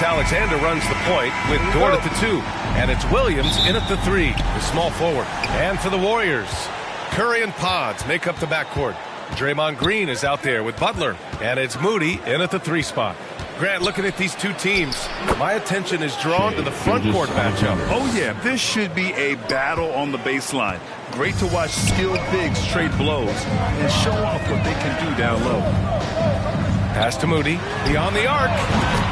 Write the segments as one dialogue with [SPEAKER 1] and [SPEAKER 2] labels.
[SPEAKER 1] Gilgeous-Alexander runs the point with Dort at the 2. And it's Williams in at the 3, the small forward. And for the Warriors, Curry and Pods make up the backcourt. Draymond Green is out there with Butler. And it's Moody in at the 3 spot. Grant, looking at these two teams, my attention is drawn to the front court matchup.
[SPEAKER 2] Oh, yeah, this should be a battle on the baseline. Great to watch skilled bigs trade blows and show off what they can do down low.
[SPEAKER 1] Pass to Moody, beyond the arc.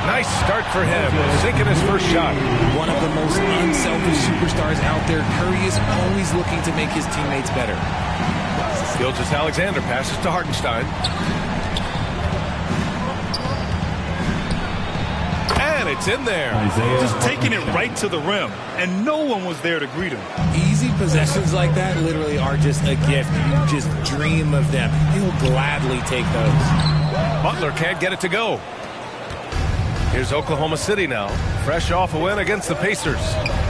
[SPEAKER 1] Nice start for him, sinking his first shot.
[SPEAKER 3] One of the most unselfish superstars out there. Curry is always looking to make his teammates better.
[SPEAKER 1] Gilgeous-Alexander passes to Hartenstein. And it's in there.
[SPEAKER 2] Just taking it right to the rim, and no one was there to greet him.
[SPEAKER 3] Easy possessions like that literally are just a gift. You just dream of them. He'll gladly take those.
[SPEAKER 1] Butler can't get it to go. Here's Oklahoma City now, fresh off a win against the Pacers.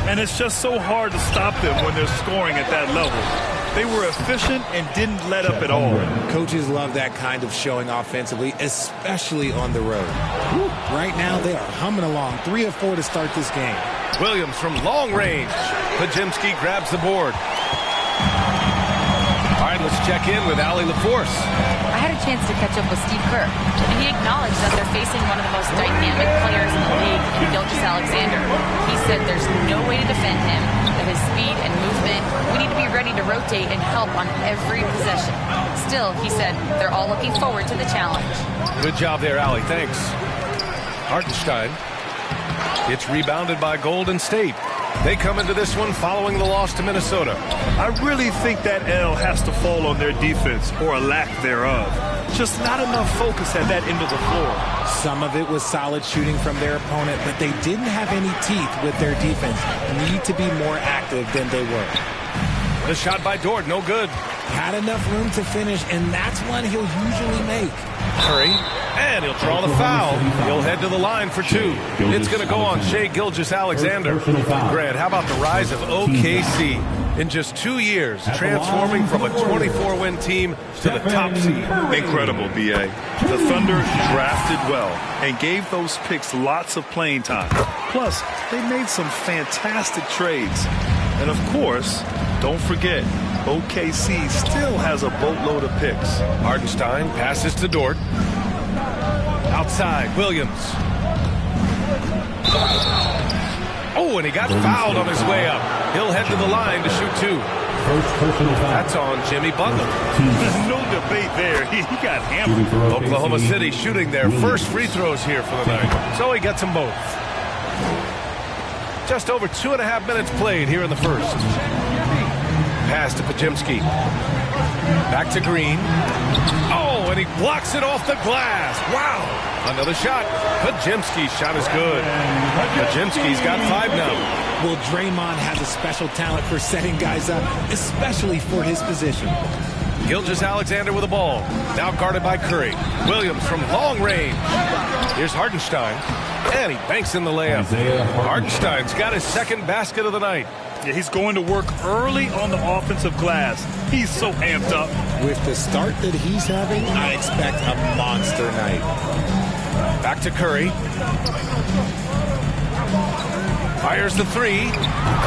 [SPEAKER 2] And it's just so hard to stop them when they're scoring at that level. They were efficient and didn't let up at all.
[SPEAKER 3] Coaches love that kind of showing offensively, especially on the road. Right now, they are humming along. 3 of 4 to start this game.
[SPEAKER 1] Williams from long range. Podziemski grabs the board. All right, let's check in with Allie LaForce.
[SPEAKER 4] I had a chance to catch up with Steve Kerr, and he acknowledged that they're facing one of the most dynamic players in the league in Gilgeous-Alexander. He said there's no way to defend him, that his speed and movement, we need to be ready to rotate and help on every possession. Still, he said, they're all looking forward to the challenge.
[SPEAKER 1] Good job there, Allie. Thanks. Hartenstein. It's rebounded by Golden State. They come into this one following the loss to Minnesota.
[SPEAKER 2] I really think that L has to fall on their defense, or a lack thereof. Just not enough focus at that end of the floor.
[SPEAKER 3] Some of it was solid shooting from their opponent, but they didn't have any teeth with their defense. Need to be more active than they were.
[SPEAKER 1] The shot by Dort, no good.
[SPEAKER 3] Had enough room to finish, and that's one he'll usually make.
[SPEAKER 1] Curry, and he'll draw the foul. He'll head to the line for 2. It's going to go on Shai Gilgeous-Alexander. Grant, how about the rise of OKC? In just 2 years, transforming from a 24-win team to the top seed.
[SPEAKER 2] Incredible, B.A. The Thunder drafted well and gave those picks lots of playing time. Plus, they made some fantastic trades. And of course, don't forget, OKC still has a boatload of picks.
[SPEAKER 1] Hartenstein passes to Dort. Outside, Williams. Oh, and he got fouled on his way up. He'll head to the line to shoot 2. That's on Jimmy Butler.
[SPEAKER 2] There's no debate there. He got hammered.
[SPEAKER 1] Oklahoma City shooting their first free throws here for the night. So he gets them both. Just over 2.5 minutes played here in the first. Pass to Podziemski. Back to Green. Oh, and he blocks it off the glass. Wow. Another shot. Podziemski's shot is good. Podziemski's got 5 now.
[SPEAKER 3] Well, Draymond has a special talent for setting guys up, especially for his position.
[SPEAKER 1] Gilgeous-Alexander with the ball. Now guarded by Curry. Williams from long range. Here's Hartenstein. And he banks in the layup. Hartenstein's got his second basket of the night.
[SPEAKER 2] Yeah, he's going to work early on the offensive glass. He's so amped up.
[SPEAKER 3] With the start that he's having, I expect a monster night.
[SPEAKER 1] Back to Curry. Fires the 3.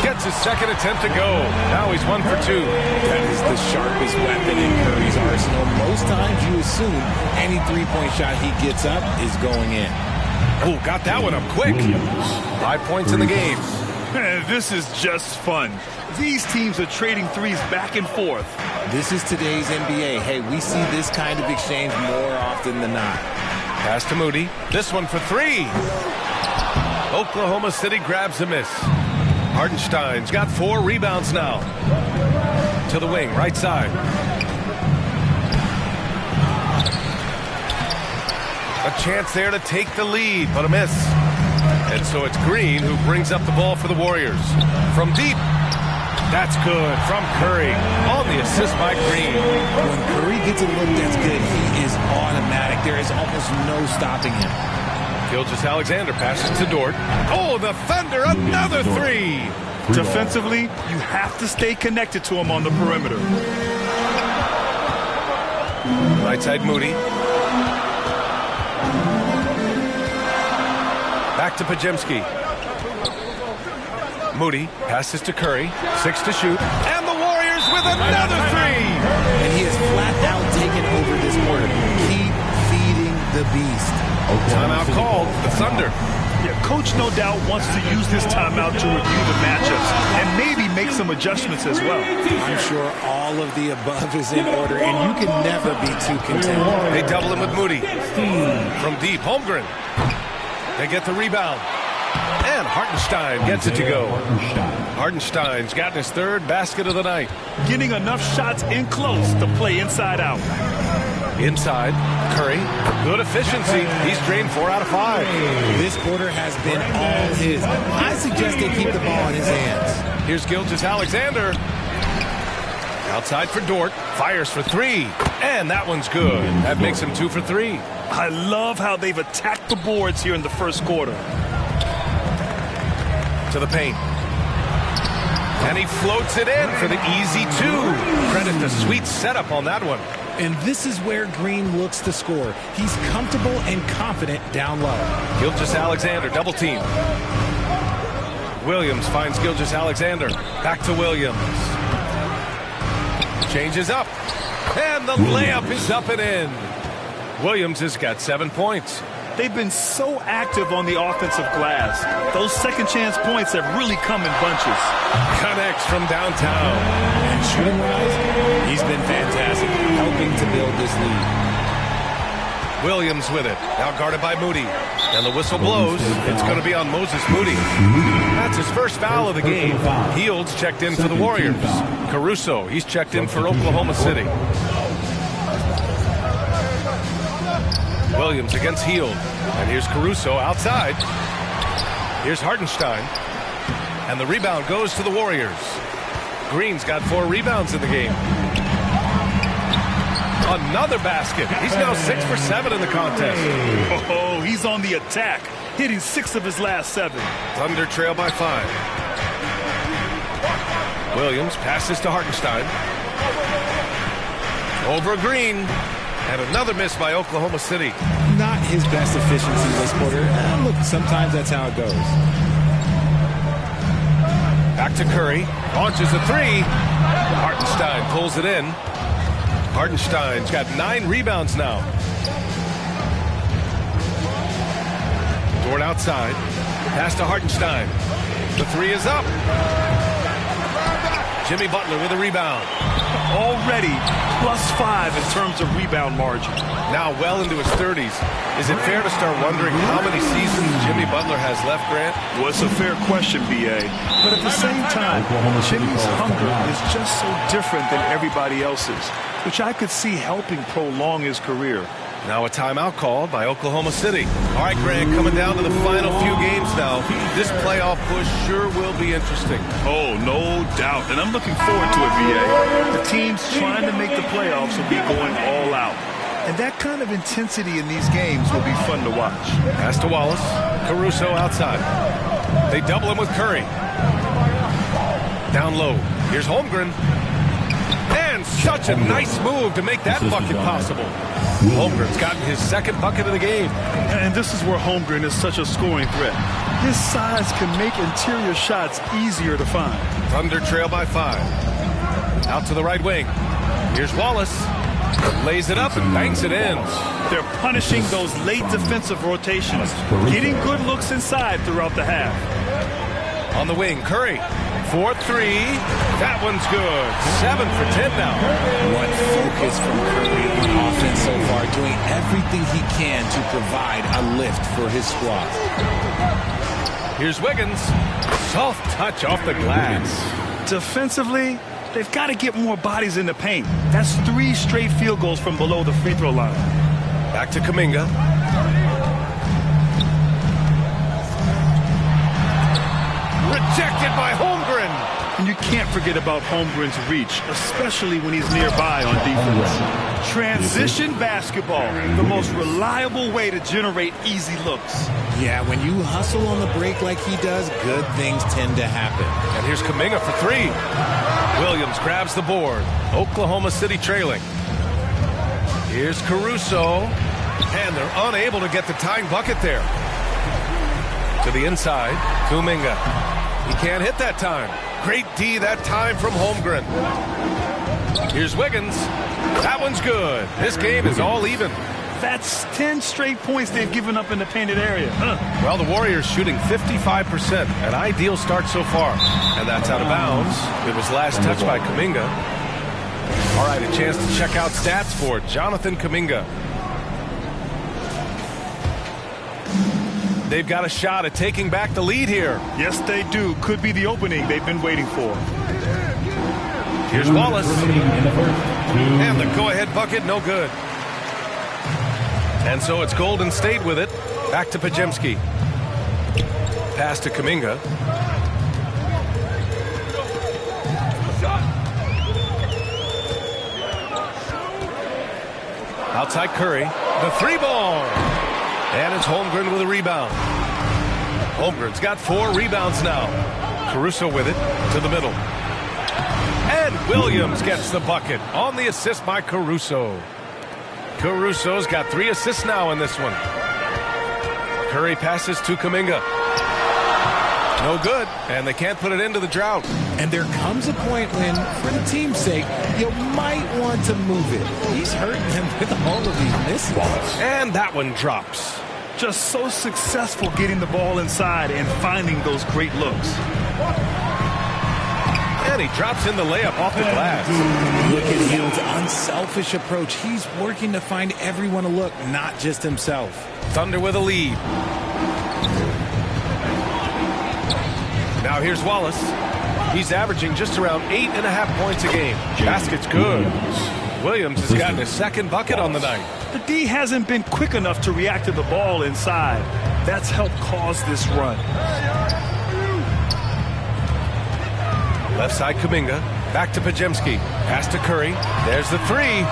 [SPEAKER 1] Gets his second attempt to go. Now he's 1 for 2.
[SPEAKER 3] That is the sharpest weapon in Curry's arsenal. Most times you assume any three-point shot he gets up is going in.
[SPEAKER 1] Oh, got that one up quick. 5 points in the game.
[SPEAKER 2] This is just fun. These teams are trading threes back and forth.
[SPEAKER 3] This is today's NBA. Hey, we see this kind of exchange more often than not.
[SPEAKER 1] Pass to Moody. This one for 3. Oklahoma City grabs a miss. Hartenstein's got 4 rebounds now. To the wing, right side. A chance there to take the lead, but a miss. And so it's Green who brings up the ball for the Warriors. From deep. That's good from Curry on the assist by Green.
[SPEAKER 3] When Curry gets a look that's good, he is automatic. There is almost no stopping him.
[SPEAKER 1] Gilgeous-Alexander passes to Dort. Oh, the Thunder, another 3.
[SPEAKER 2] Defensively, you have to stay connected to him on the perimeter. Right
[SPEAKER 1] side Moody. Back to Pajemski. Moody passes to Curry. 6 to shoot. And the Warriors with another 3.
[SPEAKER 3] And he has flat out taken over this quarter. Keep feeding the beast.
[SPEAKER 1] Timeout called. The Thunder.
[SPEAKER 2] Yeah, coach no doubt wants to use this timeout to review the matchups and maybe make some adjustments as well.
[SPEAKER 3] I'm sure all of the above is in order, and you can never be too content.
[SPEAKER 1] They double him with Moody. From deep, Holmgren. They get the rebound. And Hartenstein gets it to go. Hartenstein's gotten his 3rd basket of the night.
[SPEAKER 2] Getting enough shots in close to play inside out.
[SPEAKER 1] Inside, Curry. Good efficiency. He's drained 4 out of 5.
[SPEAKER 3] This quarter has been all his. I suggest they keep the ball in his hands.
[SPEAKER 1] Here's Gilgeous-Alexander. Outside for Dort. Fires for 3. And that one's good. That makes him 2 for 3.
[SPEAKER 2] I love how they've attacked the boards here in the first quarter.
[SPEAKER 1] To the paint. And he floats it in for the easy 2. Credit the sweet setup on that one.
[SPEAKER 3] And this is where Green looks to score. He's comfortable and confident down low.
[SPEAKER 1] Gilgeous-Alexander, double team. Williams finds Gilgeous-Alexander. Back to Williams. Changes up. And the layup is up and in. Williams has got 7 points.
[SPEAKER 2] They've been so active on the offensive glass. Those second chance points have really come in bunches.
[SPEAKER 1] Connects from downtown.
[SPEAKER 3] And shooting-wise, he's been fantastic, helping to build this lead.
[SPEAKER 1] Williams with it. Now guarded by Moody. And the whistle blows. It's going to be on Moses Moody. That's his first foul of the game. Heald's checked in for the Warriors. Caruso, he's checked in for Oklahoma City. Williams against Hield. And here's Caruso outside. Here's Hartenstein. And the rebound goes to the Warriors. Green's got 4 rebounds in the game. Another basket. He's now 6 for 7 in the contest.
[SPEAKER 2] Oh, he's on the attack, hitting 6 of his last 7.
[SPEAKER 1] Thunder trail by 5. Williams passes to Hartenstein. Over Green. And another miss by Oklahoma City.
[SPEAKER 3] Not his best efficiency this quarter. Look, sometimes that's how it goes.
[SPEAKER 1] Back to Curry. Launches a 3. Hartenstein pulls it in. Hartenstein's got 9 rebounds now. Dort outside. Pass to Hartenstein. The 3 is up. Jimmy Butler with a rebound.
[SPEAKER 2] Already +5 in terms of rebound margin.
[SPEAKER 1] Now well into his 30s. Is it fair to start wondering how many seasons Jimmy Butler has left, Grant?
[SPEAKER 2] Well, it's a fair question, B.A. But at the same time, Jimmy's hunger is just so different than everybody else's, which I could see helping prolong his career.
[SPEAKER 1] Now a timeout called by Oklahoma City. All right, Grant, coming down to the final few games now. This playoff push sure will be interesting.
[SPEAKER 2] Oh, no doubt. And I'm looking forward to it, B.A. The teams trying to make the playoffs will be going all out. And that kind of intensity in these games will be fun to watch.
[SPEAKER 1] Pass to Wallace. Caruso outside. They double him with Curry. Down low. Here's Holmgren. And such a nice move to make that bucket possible. Holmgren's gotten his 2nd bucket of the game.
[SPEAKER 2] And this is where Holmgren is such a scoring threat. His size can make interior shots easier to find.
[SPEAKER 1] Thunder trail by 5. Out to the right wing. Here's Wallace. Lays it up and bangs it in.
[SPEAKER 2] They're punishing those late defensive rotations, getting good looks inside throughout the half.
[SPEAKER 1] On the wing, Curry. 4-3. That one's good. 7 for 10 now.
[SPEAKER 3] What focus from Curry on offense so far, doing everything he can to provide a lift for his squad.
[SPEAKER 1] Here's Wiggins. Soft touch off the glass.
[SPEAKER 2] Defensively, they've got to get more bodies in the paint. That's 3 straight field goals from below the free throw line.
[SPEAKER 1] Back to Kuminga. Rejected by Holmgren.
[SPEAKER 2] And you can't forget about Holmgren's reach, especially when he's nearby on defense. Transition basketball, the most reliable way to generate easy looks.
[SPEAKER 3] Yeah, when you hustle on the break like he does, good things tend to happen.
[SPEAKER 1] And here's Kuminga for 3. Williams grabs the board. Oklahoma City trailing. Here's Caruso. And they're unable to get the tying bucket there. To the inside, Kuminga. He can't hit that time. Great D that time from Holmgren. Here's Wiggins. That one's good. This game is all even.
[SPEAKER 2] That's 10 straight points they've given up in the painted area.
[SPEAKER 1] Well, the Warriors shooting 55%. An ideal start so far. And that's out of bounds. It was last touched by Kuminga. All right, a chance to check out stats for Jonathan Kuminga. They've got a shot at taking back the lead here.
[SPEAKER 2] Yes, they do. Could be the opening they've been waiting for.
[SPEAKER 1] Here's Wallace. And the go-ahead bucket, no good. And so it's Golden State with it. Back to Podziemski. Pass to Kuminga. Outside Curry. The three ball. And it's Holmgren with a rebound. Holmgren's got 4 rebounds now. Caruso with it to the middle. And Williams gets the bucket on the assist by Caruso. Caruso's got 3 assists now in this one. Curry passes to Kuminga. No good, and they can't put it into the drought.
[SPEAKER 3] And there comes a point when, for the team's sake, you might want to move it. He's hurting them with all of these misses.
[SPEAKER 1] And that one drops.
[SPEAKER 2] Just so successful getting the ball inside and finding those great looks.
[SPEAKER 1] And he drops in the layup off the glass.
[SPEAKER 3] Look at Hield's unselfish approach. He's working to find everyone a look, not just himself.
[SPEAKER 1] Thunder with a lead. Now here's Wallace. He's averaging just around 8.5 points a game. Basket's good. Williams has gotten his second bucket on the night.
[SPEAKER 2] The D hasn't been quick enough to react to the ball inside. That's helped cause this run.
[SPEAKER 1] Left side Kuminga. Back to Podziemski. Pass to Curry. There's the 3.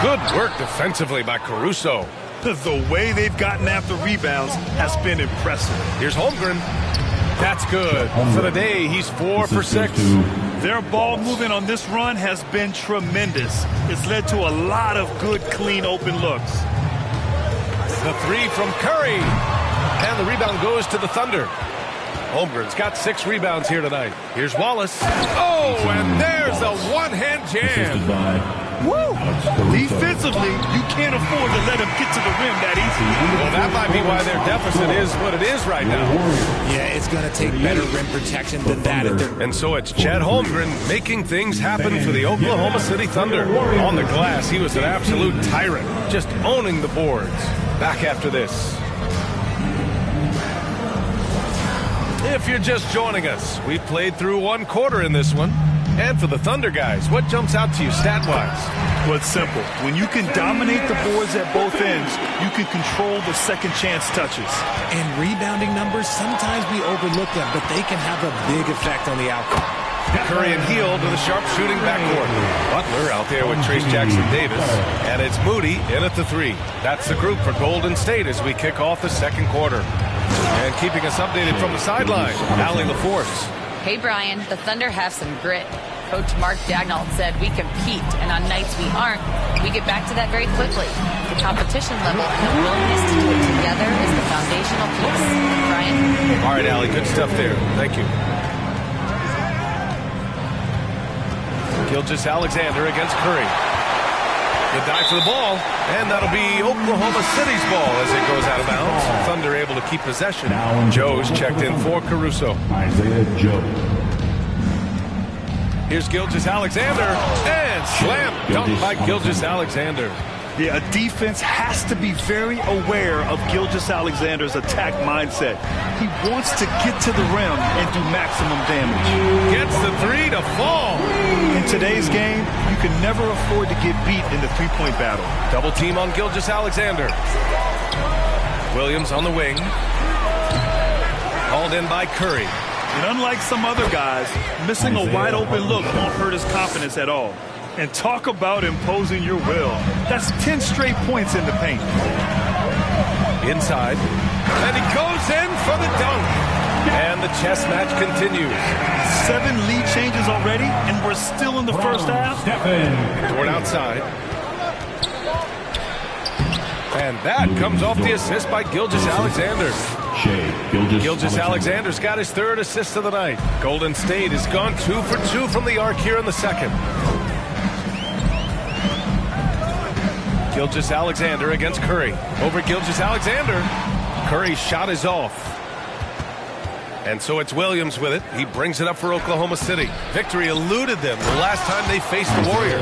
[SPEAKER 1] Good work defensively by Caruso.
[SPEAKER 2] The way they've gotten after rebounds has been impressive.
[SPEAKER 1] Here's Holmgren. That's good. For the day, he's 4 for 6.
[SPEAKER 2] Their ball movement on this run has been tremendous. It's led to a lot of good, clean, open looks.
[SPEAKER 1] The 3 from Curry. And the rebound goes to the Thunder. Holmgren's got 6 rebounds here tonight. Here's Wallace. Oh, and there's a one-hand jam.
[SPEAKER 2] Woo! Defensively, you can't afford to let him get to the rim that easy.
[SPEAKER 1] Well, that might be why their deficit is what it is right now.
[SPEAKER 3] Yeah, it's going to take better rim protection than that.
[SPEAKER 1] And so it's Chet Holmgren making things happen for the Oklahoma City Thunder. On the glass, he was an absolute tyrant, just owning the boards. Back after this. If you're just joining us, we've played through 1 quarter in this one. And for the Thunder guys, what jumps out to you stat-wise?
[SPEAKER 2] Well, it's simple. When you can dominate the boards at both ends, you can control the second chance touches.
[SPEAKER 3] And rebounding numbers, sometimes we overlook them, but they can have a big effect on the outcome.
[SPEAKER 1] Curry and Hield to the sharp shooting backcourt. Butler out there with Trace Jackson-Davis. And it's Moody in at the 3. That's the group for Golden State as we kick off the second quarter. And keeping us updated from the sideline, Allie LaForce.
[SPEAKER 4] Hey, Brian, the Thunder have some grit. Coach Mark Dagnall said we compete, and on nights we aren't, we get back to that very quickly. The competition level and the willingness to do it together is the foundational piece. Brian?
[SPEAKER 1] All right, Allie, good stuff there. Thank you. Gilgeous-Alexander against Curry. Good dive for the ball, and that'll be Oklahoma City's ball as it goes out of bounds. Thunder able to keep possession. Joe's checked in for Caruso.
[SPEAKER 5] Isaiah Joe.
[SPEAKER 1] Here's Gilgeous-Alexander, and slam dunk by Gilgeous-Alexander.
[SPEAKER 2] Yeah, a defense has to be very aware of Gilgeous-Alexander's attack mindset. He wants to get to the rim and do maximum damage.
[SPEAKER 1] Gets the 3 to fall.
[SPEAKER 2] In today's game, you can never afford to get beat in the three-point battle.
[SPEAKER 1] Double team on Gilgeous-Alexander. Williams on the wing. Hauled in by Curry.
[SPEAKER 2] And unlike some other guys, missing a wide-open look won't hurt his confidence at all. And talk about imposing your will. That's 10 straight points in the paint.
[SPEAKER 1] Inside. And he goes in for the dunk. And the chess match continues.
[SPEAKER 2] 7 lead changes already, and we're still in the first half.
[SPEAKER 1] Dort outside. And that comes off the assist by Gilgeous-Alexander. Gilgeous-Alexander's got his third assist of the night. Golden State has gone 2 for 2 from the arc here in the second. Gilgeous-Alexander against Curry. Over Gilgeous-Alexander. Curry's shot is off. And so it's Williams with it. He brings it up for Oklahoma City. Victory eluded them the last time they faced the Warriors.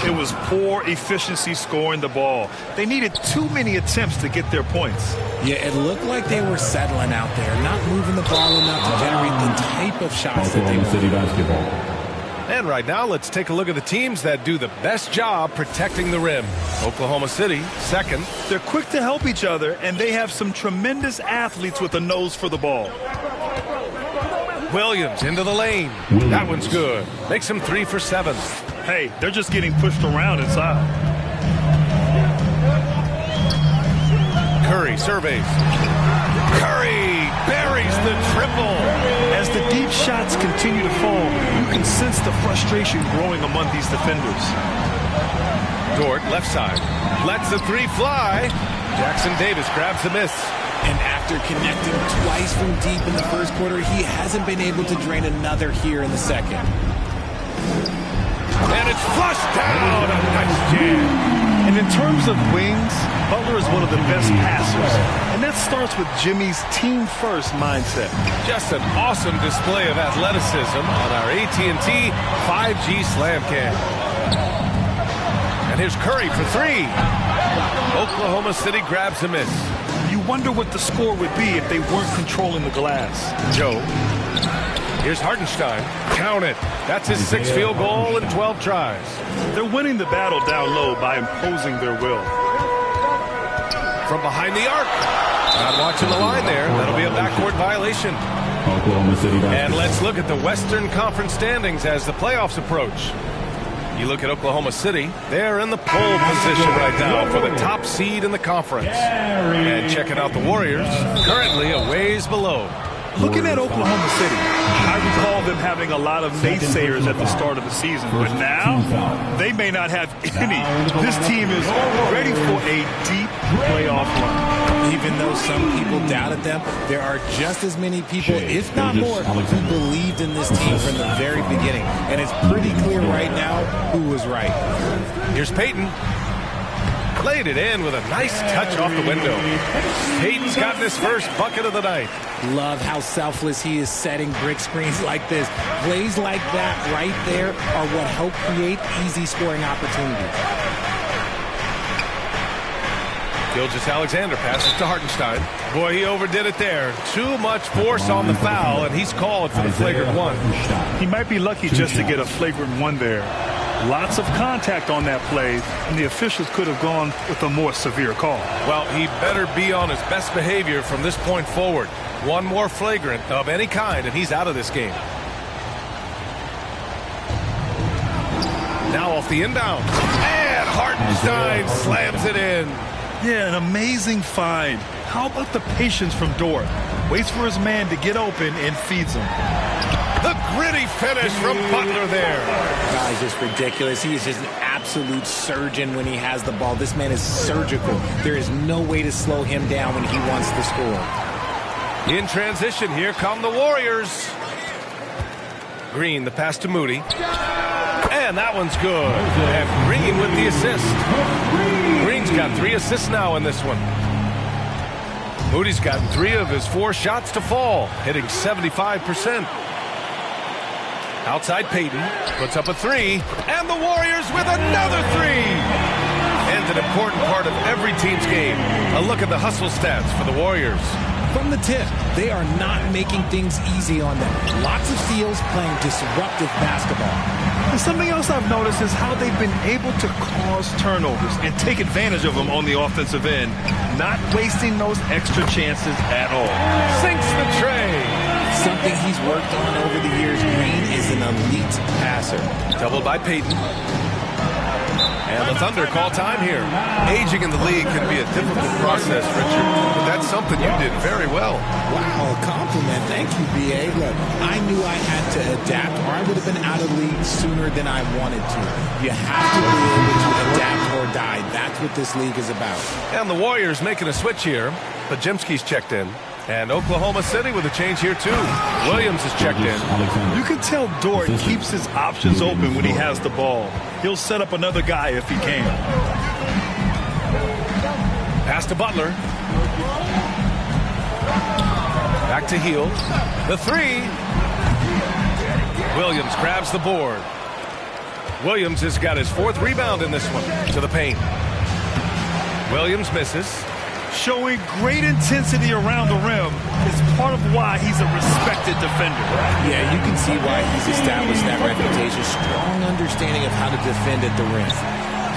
[SPEAKER 2] It was poor efficiency scoring the ball. They needed too many attempts to get their points.
[SPEAKER 3] Yeah, it looked like they were settling out there, not moving the ball enough to generate the type of shots that they wanted.
[SPEAKER 1] And right now, let's take a look at the teams that do the best job protecting the rim. Oklahoma City, second.
[SPEAKER 2] They're quick to help each other, and they have some tremendous athletes with a nose for the ball.
[SPEAKER 1] Williams into the lane. That one's good. Makes him 3 for 7.
[SPEAKER 2] Hey, they're just getting pushed around inside.
[SPEAKER 1] Curry surveys. Curry buries the triple.
[SPEAKER 2] As the deep shots continue to fall, you can sense the frustration growing among these defenders.
[SPEAKER 1] Dort, left side. Lets the 3 fly. Jackson Davis grabs the miss.
[SPEAKER 3] And after connecting twice from deep in the first quarter, he hasn't been able to drain another here in the second.
[SPEAKER 1] And it's flushed down. A nice jam.
[SPEAKER 2] And in terms of wings, Butler is one of the best passers. And that starts with Jimmy's team-first mindset.
[SPEAKER 1] Just an awesome display of athleticism on our AT&T 5G Slam Cam. And here's Curry for 3. Oklahoma City grabs a miss.
[SPEAKER 2] You wonder what the score would be if they weren't controlling the glass.
[SPEAKER 1] Joe. Here's Hartenstein. Count it. That's his 6th field goal in 12 tries.
[SPEAKER 2] They're winning the battle down low by imposing their will.
[SPEAKER 1] From behind the arc. Not watching the line there. That'll be a backcourt violation. And let's look at the Western Conference standings as the playoffs approach. You look at Oklahoma City, they're in the pole position right now for the top seed in the conference. And checking out the Warriors, currently a ways below.
[SPEAKER 2] Looking at Oklahoma City, I recall them having a lot of naysayers at the start of the season, but now they may not have any. This team is ready for a deep playoff run.
[SPEAKER 3] Even though some people doubted them, there are just as many people, if not more, who believed in this team from the very beginning. And it's pretty clear right now who was right.
[SPEAKER 1] Here's Payton. Laid it in with a nice touch off the window. Payton's gotten his first bucket of the night.
[SPEAKER 3] Love how selfless he is setting brick screens like this. Plays like that right there are what help create easy scoring opportunities.
[SPEAKER 1] Gilgeous-Alexander passes to Hartenstein. Boy, he overdid it there. Too much force on the foul, and he's called for the flagrant 1.
[SPEAKER 2] He might be lucky just to get a flagrant 1 there. Lots of contact on that play, and the officials could have gone with a more severe call.
[SPEAKER 1] Well, he better be on his best behavior from this point forward. One more flagrant of any kind, and he's out of this game. Now off the inbound. And Hartenstein slams it in.
[SPEAKER 2] Yeah, an amazing find. How about the patience from Dort? Waits for his man to get open and feeds him.
[SPEAKER 1] The gritty finish from Butler there.
[SPEAKER 3] Guy's just ridiculous. He is just an absolute surgeon when he has the ball. This man is surgical. There is no way to slow him down when he wants to score.
[SPEAKER 1] In transition, here come the Warriors. Green, the pass to Moody. And that one's good. And Green with the assist. Green's got 3 assists now in this one. Moody's gotten 3 of his 4 shots to fall, hitting 75%. Outside Payton, puts up a 3, and the Warriors with another 3. And an important part of every team's game. A look at the hustle stats for the Warriors.
[SPEAKER 3] From the tip, they are not making things easy on them. Lots of steals, playing disruptive basketball.
[SPEAKER 2] And something else I've noticed is how they've been able to cause turnovers and take advantage of them on the offensive end, not wasting those extra chances at all.
[SPEAKER 1] Sinks the tray.
[SPEAKER 3] Something he's worked on over the years. Green is an elite passer.
[SPEAKER 1] Doubled by Payton. And the Thunder call time here. Aging in the league can be a difficult process, Richard, but that's something you did very well.
[SPEAKER 3] Wow, a compliment. Thank you, B.A. Look, I knew I had to adapt, or I would have been out of the league sooner than I wanted to. You have to be able to adapt or die. That's what this league is about.
[SPEAKER 1] And the Warriors making a switch here. Pajemski's checked in. And Oklahoma City with a change here, too. Williams is checked in.
[SPEAKER 2] You can tell Dort keeps his options open when he has the ball. He'll set up another guy if he can.
[SPEAKER 1] Pass to Butler. Back to Hield. The three. Williams grabs the board. Williams has got his 4th rebound in this one. To the paint. Williams misses.
[SPEAKER 2] Showing great intensity around the rim is part of why he's a respected defender.
[SPEAKER 3] Yeah, you can see why he's established that reputation. Strong understanding of how to defend at the rim.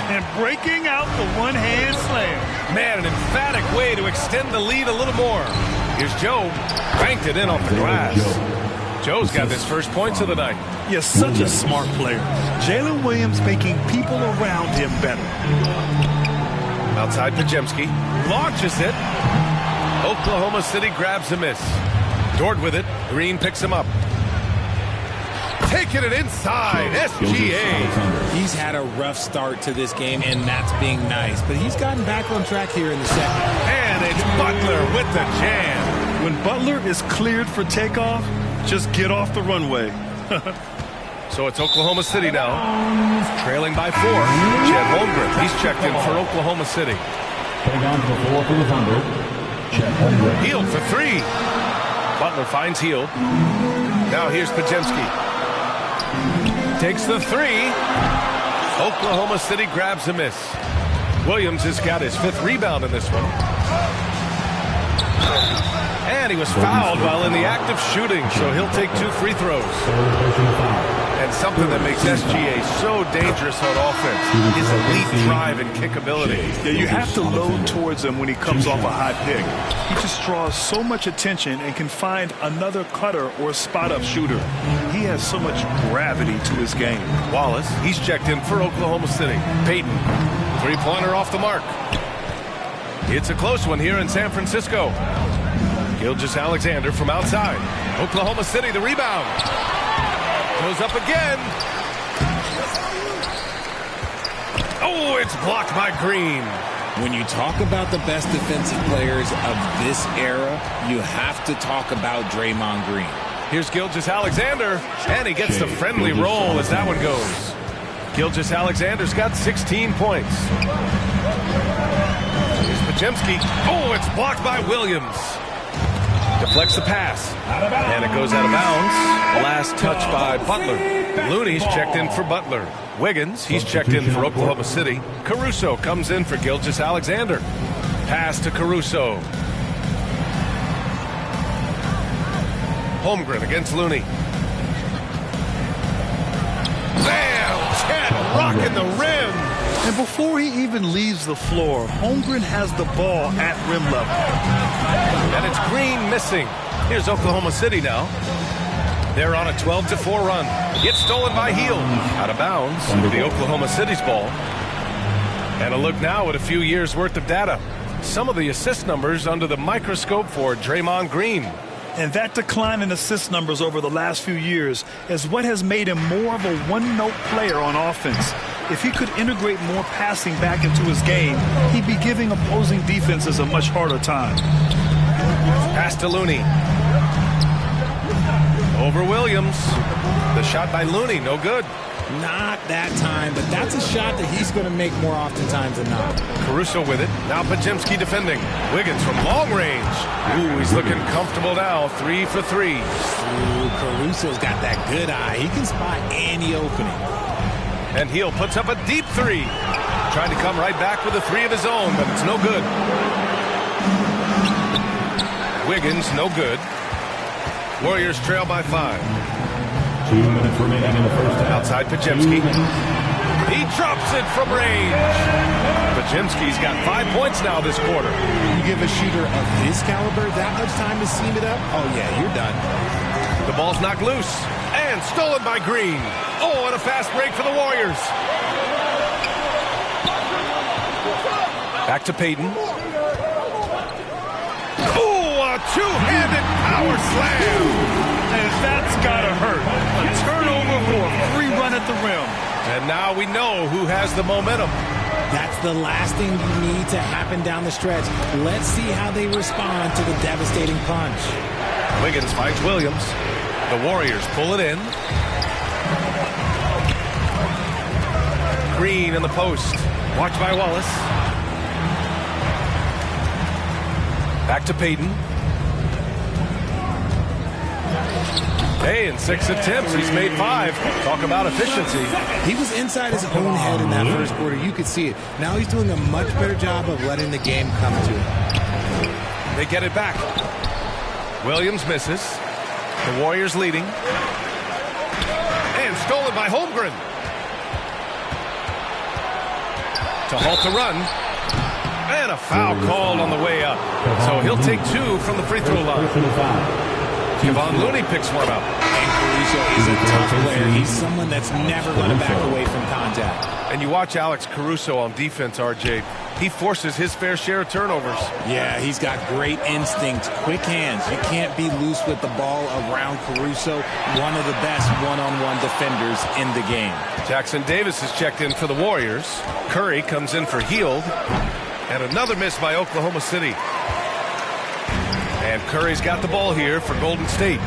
[SPEAKER 2] And breaking out the one-hand slam.
[SPEAKER 1] Man, an emphatic way to extend the lead a little more. Here's Joe. Banked it in off the glass. Joe's got his first points of the night.
[SPEAKER 2] Yes, such a smart player. Jalen Williams making people around him better.
[SPEAKER 1] Outside Pajemski. Launches it. Oklahoma City grabs a miss. Dort with it. Green picks him up. Taking it inside. SGA.
[SPEAKER 3] He's had a rough start to this game, and that's being nice. But he's gotten back on track here in the second.
[SPEAKER 1] And it's Butler with the jam.
[SPEAKER 2] When Butler is cleared for takeoff, just get off the runway.
[SPEAKER 1] So it's Oklahoma City now. Trailing by 4. Chet Holmgren. He's checked in for Oklahoma City. Hield for 3. Butler finds Hield. Now here's Pajemski. Takes the 3. Oklahoma City grabs a miss. Williams has got his 5th rebound in this one. And he was fouled while in the act of shooting, so he'll take 2 free throws. And something that makes SGA so dangerous on offense, his elite drive and kick ability.
[SPEAKER 2] Yeah, you have to load towards him when he comes off a high pick. He just draws so much attention and can find another cutter or spot-up shooter. He has so much gravity to his game.
[SPEAKER 1] Wallace, he's checked in for Oklahoma City. Payton, 3-pointer off the mark. It's a close one here in San Francisco. Gilgeous-Alexander from outside. Oklahoma City, the rebound. Goes up again. Oh, it's blocked by Green.
[SPEAKER 3] When you talk about the best defensive players of this era, you have to talk about Draymond Green.
[SPEAKER 1] Here's Gilgeous-Alexander, and he gets the friendly roll as that one goes. Gilgeous-Alexander's got 16 points. Here's Pajemski. Oh, it's blocked by Williams. Deflects the pass, and it goes out of bounds. Last touch by Butler. Looney's checked in for Butler. Wiggins, he's checked in for Oklahoma City. Caruso comes in for Gilgeous-Alexander. Pass to Caruso. Holmgren against Looney. Bam! Chet rocking the rim.
[SPEAKER 2] And before he even leaves the floor, Holmgren has the ball at rim level.
[SPEAKER 1] And it's Green missing. Here's Oklahoma City now. They're on a 12-4 run. Gets stolen by Hield. Out of bounds with the Oklahoma City's ball. And a look now at a few years' worth of data. Some of the assist numbers under the microscope for Draymond Green.
[SPEAKER 2] And that decline in assist numbers over the last few years is what has made him more of a one-note player on offense. If he could integrate more passing back into his game, he'd be giving opposing defenses a much harder time.
[SPEAKER 1] Pass to Looney. Over Williams. The shot by Looney, no good.
[SPEAKER 3] Not that time, but that's a shot that he's going to make more oftentimes than not.
[SPEAKER 1] Caruso with it. Now Pajemski defending. Wiggins from long range. Ooh, he's looking comfortable now. 3 for 3.
[SPEAKER 3] Ooh, Caruso's got that good eye. He can spot any opening.
[SPEAKER 1] And Hield puts up a deep 3. Trying to come right back with a 3 of his own, but it's no good. Wiggins, no good. Warriors trail by 5.
[SPEAKER 5] 2 minutes remaining in the first half.
[SPEAKER 1] Outside Pajemski. He drops it from range. Pajemski's got 5 points now this quarter.
[SPEAKER 3] You give a shooter of his caliber that much time to seam it up, oh yeah, you're done.
[SPEAKER 1] The ball's knocked loose. And stolen by Green. Oh, and a fast break for the Warriors. Back to Payton. Oh, a two-handed power slam.
[SPEAKER 2] And that's gotta hurt. A turnover for a free run at the rim.
[SPEAKER 1] And now we know who has the momentum.
[SPEAKER 3] That's the last thing you need to happen down the stretch. Let's see how they respond to the devastating punch.
[SPEAKER 1] Wiggins finds Williams. The Warriors pull it in. Green in the post. Watched by Wallace. Back to Payton. Hey, in 6 attempts, he's made 5. Talk about efficiency.
[SPEAKER 3] He was inside his own head in that first quarter. You could see it. Now he's doing a much better job of letting the game come to him.
[SPEAKER 1] They get it back. Williams misses. The Warriors leading. And stolen by Holmgren. To halt the run. And a foul called on the way up. So he'll take 2 from the free throw line. Kevon Looney picks one up.
[SPEAKER 3] And Caruso is a tough player. He's someone that's never going to back away from contact.
[SPEAKER 1] And you watch Alex Caruso on defense, RJ. He forces his fair share of turnovers.
[SPEAKER 3] Yeah, he's got great instincts, quick hands. You can't be loose with the ball around Caruso. One of the best one-on-one defenders in the game.
[SPEAKER 1] Jackson Davis is checked in for the Warriors. Curry comes in for Hield. And another miss by Oklahoma City. And Curry's got the ball here for Golden State.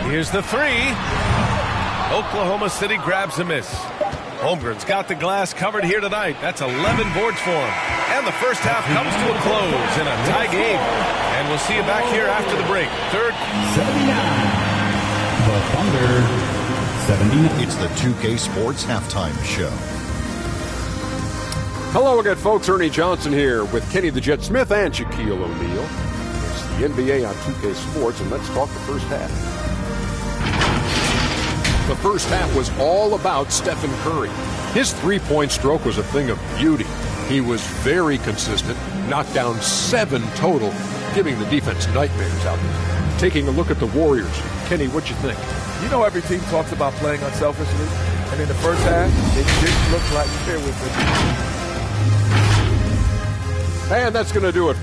[SPEAKER 1] Here's the 3. Oklahoma City grabs a miss. Holmgren's got the glass covered here tonight. That's 11 boards for him. And the first half comes to a close in a tie game. And we'll see you back here after the break. Third.
[SPEAKER 5] 79. The Thunder, 79.
[SPEAKER 6] It's the 2K Sports Halftime Show.
[SPEAKER 7] Hello again, folks. Ernie Johnson here with Kenny the Jet Smith and Shaquille O'Neal. It's the NBA on 2K Sports, and let's talk the first half. The first half was all about Stephen Curry. His three-point stroke was a thing of beauty. He was very consistent, knocked down 7 total, giving the defense nightmares out there. Taking a look at the Warriors. Kenny, what'd you think?
[SPEAKER 8] You know, every team talks about playing unselfishly, and in the first half, it didn't look like there was a...
[SPEAKER 7] And that's going to do it.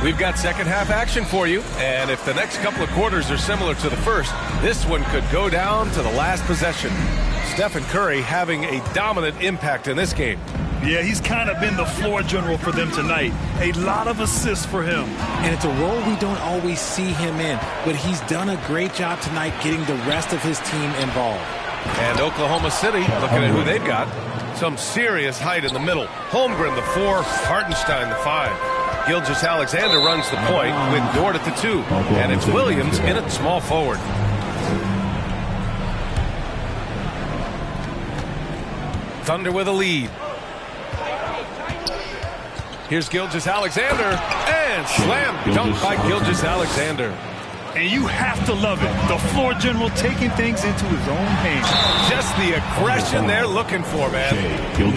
[SPEAKER 1] We've got second half action for you, and if the next couple of quarters are similar to the first, this one could go down to the last possession. Stephen Curry having a dominant impact in this game.
[SPEAKER 2] Yeah, he's kind of been the floor general for them tonight. A lot of assists for him.
[SPEAKER 3] And it's a role we don't always see him in, but he's done a great job tonight getting the rest of his team involved.
[SPEAKER 1] And Oklahoma City, looking at who they've got, some serious height in the middle. Holmgren, the 4, Hartenstein, the 5. Gilgeous-Alexander runs the point with Dort at the 2. And it's Williams in at small forward. Thunder with a lead. Here's Gilgeous-Alexander, and slam dunk by Gilgeous-Alexander.
[SPEAKER 2] And you have to love it. The floor general taking things into his own hands.
[SPEAKER 1] Just the aggression they're looking for, man.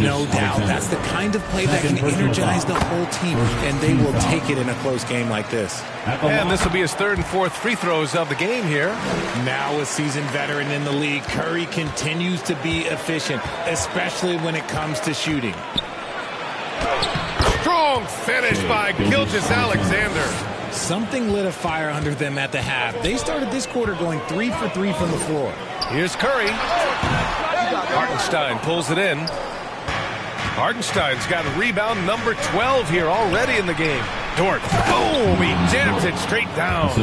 [SPEAKER 3] No doubt. That's the kind of play that can energize the whole team, and they will take it in a close game like this.
[SPEAKER 1] And this will be his 3rd and 4th free throws of the game here.
[SPEAKER 3] Now a seasoned veteran in the league, Curry continues to be efficient, especially when it comes to shooting.
[SPEAKER 1] Strong finish by Gilgeous-Alexander.
[SPEAKER 3] Something lit a fire under them at the half. They started this quarter going 3 for 3 from the floor.
[SPEAKER 1] Here's Curry. Hartenstein pulls it in. Hartenstein's got rebound number 12 here already in the game. Dort, boom, he jams it straight down.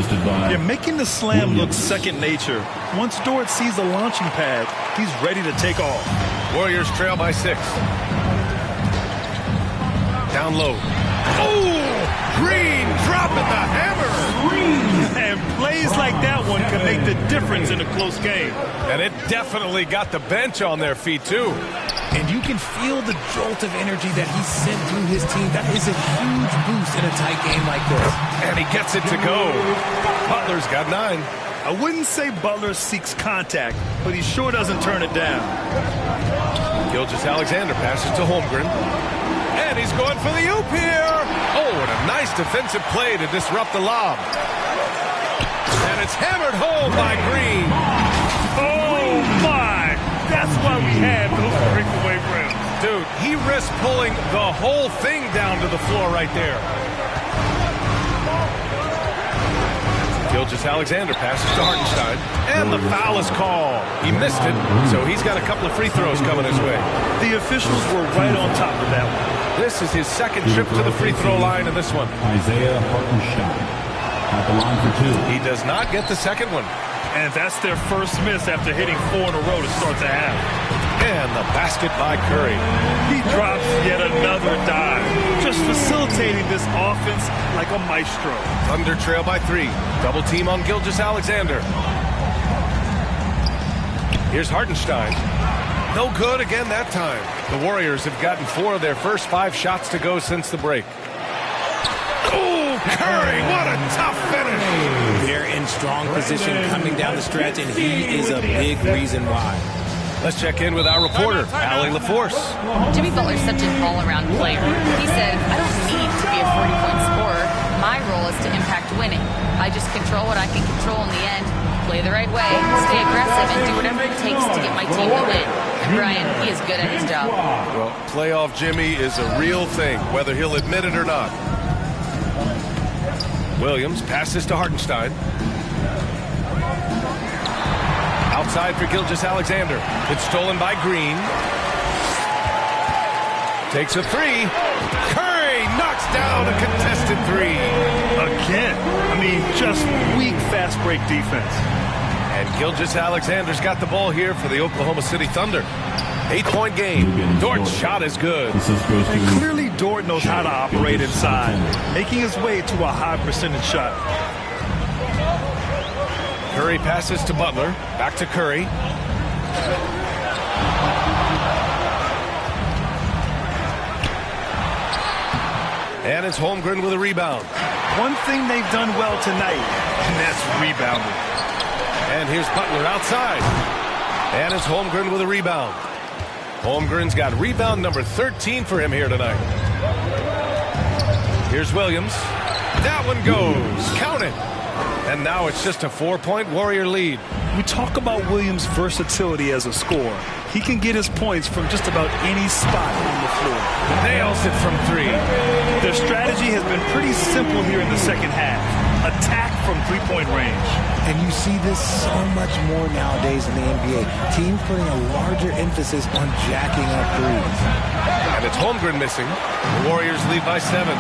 [SPEAKER 2] You're making the slam look second nature. Once Dort sees the launching pad, he's ready to take off.
[SPEAKER 1] Warriors trail by 6. Down low. Oh, Green dropping the hammer.
[SPEAKER 2] And plays like that one can make the difference in a close game.
[SPEAKER 1] And it definitely got the bench on their feet, too.
[SPEAKER 3] And you can feel the jolt of energy that he sent through his team. That is a huge boost in a tight game like this.
[SPEAKER 1] And he gets it to go. Butler's got 9.
[SPEAKER 2] I wouldn't say Butler seeks contact, but he sure doesn't turn it down.
[SPEAKER 1] Gilgeous-Alexander passes to Holmgren. And he's going for the oop here. Oh, and a nice defensive play to disrupt the lob. And it's hammered home by Green.
[SPEAKER 2] Oh, my. That's why we had those breakaway rims.
[SPEAKER 1] Dude, he risked pulling the whole thing down to the floor right there. Gilgeous-Alexander passes to Hartenstein, and the foul is called. He missed it, so he's got a couple of free throws coming his way.
[SPEAKER 2] The officials were right on top of that one.
[SPEAKER 1] This is his second trip to the free throw line in this one.
[SPEAKER 5] Isaiah Hartenstein at the line for 2.
[SPEAKER 1] He does not get the second one.
[SPEAKER 2] And that's their first miss after hitting 4 in a row to start the half.
[SPEAKER 1] And the basket by Curry.
[SPEAKER 2] He drops yet another dive, just facilitating this offense like a maestro.
[SPEAKER 1] Thunder trail by 3. Double team on Gilgeous-Alexander. Here's Hartenstein. No good again that time. The Warriors have gotten 4 of their first 5 shots to go since the break. Oh, Curry, what a tough finish.
[SPEAKER 3] They're in strong position coming down the stretch, and he is a big reason why.
[SPEAKER 1] Let's check in with our reporter, Allie LaForce.
[SPEAKER 4] Jimmy Butler's such an all-around player. He said, I don't need to be a 40-point scorer. My role is to impact winning. I just control what I can control in the end, play the right way, stay aggressive, and do whatever it takes to get my team to win. And Brian, he is good at his job.
[SPEAKER 1] Well, playoff Jimmy is a real thing, whether he'll admit it or not. Williams passes to Hartenstein. Outside for Gilgeous-Alexander. It's stolen by Green. Takes a 3. Curry knocks down a contested 3.
[SPEAKER 2] Again, I mean, just weak fast break defense.
[SPEAKER 1] And Gilgeous-Alexander's got the ball here for the Oklahoma City Thunder. 8-point game. Dort's shot is good.
[SPEAKER 2] And clearly Dort knows how to operate inside, making his way to a high percentage shot.
[SPEAKER 1] Curry passes to Butler. Back to Curry. And it's Holmgren with a rebound.
[SPEAKER 2] One thing they've done well tonight, and that's rebounding.
[SPEAKER 1] And here's Butler outside. And it's Holmgren with a rebound. Holmgren's got rebound number 13 for him here tonight. Here's Williams. That one goes. Count it. And now it's just a 4-point Warrior lead.
[SPEAKER 2] We talk about Williams' versatility as a scorer. He can get his points from just about any spot on the floor.
[SPEAKER 1] Nails it from 3.
[SPEAKER 2] Their strategy has been pretty simple here in the second half. Attack from 3-point range.
[SPEAKER 3] And you see this so much more nowadays in the NBA. Teams putting a larger emphasis on jacking up threes.
[SPEAKER 1] And it's Holmgren missing. The Warriors lead by 7.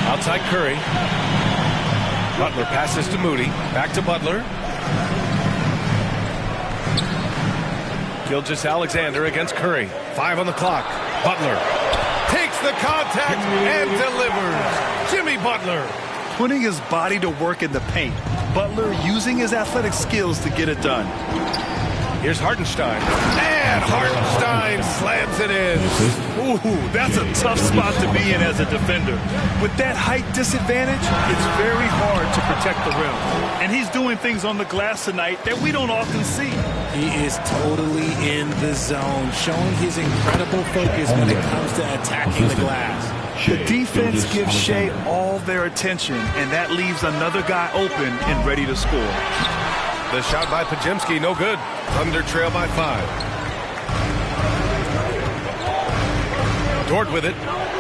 [SPEAKER 1] Outside Curry. Butler passes to Moody. Back to Butler. Gilgeous-Alexander against Curry. 5 on the clock. Butler takes the contact and delivers. Jimmy Butler.
[SPEAKER 2] Putting his body to work in the paint. Butler using his athletic skills to get it done.
[SPEAKER 1] Here's Hartenstein. And Hartenstein slams it in.
[SPEAKER 2] Ooh, that's a tough spot to be in as a defender. With that height disadvantage, it's very hard to protect the rim. And he's doing things on the glass tonight that we don't often see.
[SPEAKER 3] He is totally in the zone, showing his incredible focus when it comes to attacking the glass.
[SPEAKER 2] The defense gives Shea all their attention, and that leaves another guy open and ready to score.
[SPEAKER 1] The shot by Podziemski, no good. Thunder trail by 5. Dort with it.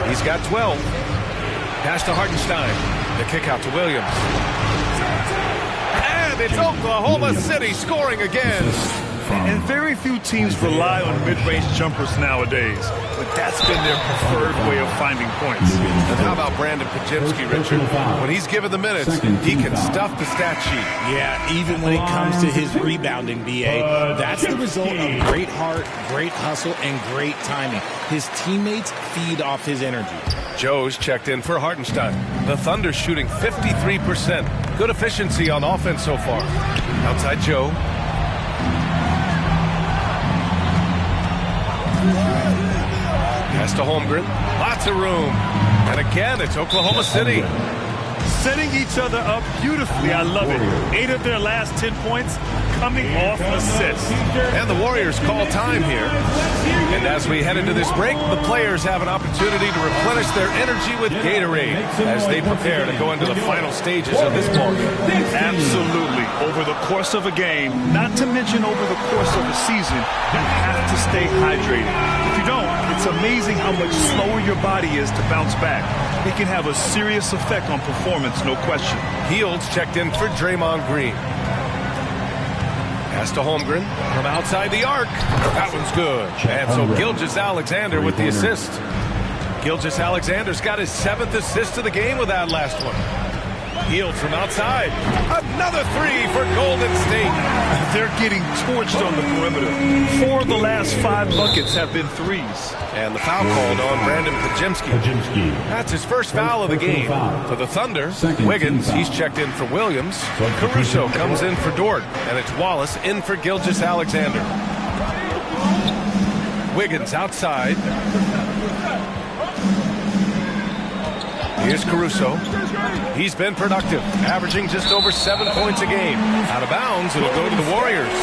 [SPEAKER 1] He's got 12. Pass to Hartenstein. The kick out to Williams. And it's Oklahoma City scoring again.
[SPEAKER 2] And very few teams rely on mid-range jumpers nowadays, but that's been their preferred way of finding points.
[SPEAKER 1] And how about Brandon Podziemski, Richard? When he's given the minutes, he can stuff the stat sheet.
[SPEAKER 3] Yeah, even when it comes to his rebounding, B.A., that's the result of great heart, great hustle, and great timing. His teammates feed off his energy.
[SPEAKER 1] Joe's checked in for Hartenstein. The Thunder shooting 53%. Good efficiency on offense so far. Outside Joe. Pass to Holmgren. Lots of room. And again, it's Oklahoma City.
[SPEAKER 2] setting each other up beautifully. I love it. 8 of their last 10 points coming off assists.
[SPEAKER 1] And the Warriors call time here. And as we head into this break, the players have an opportunity to replenish their energy with Gatorade as they prepare to go into the final stages of this ball game.
[SPEAKER 2] Absolutely. Over the course of a game, not to mention over the course of a season, you have to stay hydrated. If you don't, it's amazing how much slower your body is to bounce back. It can have a serious effect on performance, no question.
[SPEAKER 1] Fields checked in for Draymond Green. Pass to Holmgren from outside the arc. That one's good. And so Gilgeous-Alexander with the assist. Gilgeous-Alexander's got his 7th assist of the game with that last one. Hield from outside. Another 3 for Golden State.
[SPEAKER 2] They're getting torched on the perimeter. 4 of the last 5 buckets have been threes.
[SPEAKER 1] And the foul called on Brandon Pajimski. That's his first foul of the game. For the Thunder, Wiggins, he's checked in for Williams. Caruso comes in for Dort. And it's Wallace in for Gilgeous-Alexander. Wiggins outside. Here's Caruso. He's been productive, averaging just over 7 points a game. Out of bounds, it'll go to the Warriors.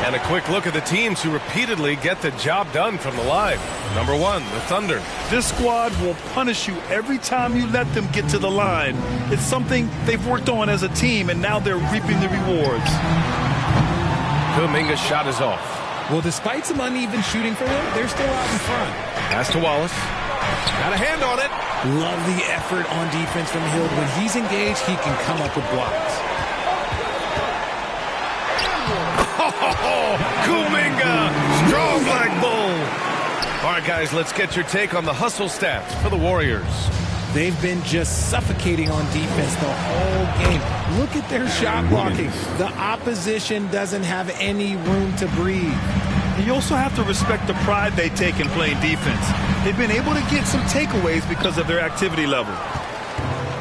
[SPEAKER 1] And a quick look at the teams who repeatedly get the job done from the line. Number 1, the Thunder.
[SPEAKER 2] This squad will punish you every time you let them get to the line. It's something they've worked on as a team, and now they're reaping the rewards.
[SPEAKER 1] Kuminga's shot is off.
[SPEAKER 3] Well, despite some uneven shooting for them, they're still out in front.
[SPEAKER 1] Pass to Wallace. Got a hand on it.
[SPEAKER 3] Love the effort on defense from Hield. When he's engaged, he can come up with blocks.
[SPEAKER 1] Kuminga, strong like bull. All right, guys, let's get your take on the hustle stats for the Warriors.
[SPEAKER 3] They've been just suffocating on defense the whole game. Look at their shot blocking. The opposition doesn't have any room to breathe.
[SPEAKER 2] You also have to respect the pride they take in playing defense. They've been able to get some takeaways because of their activity level.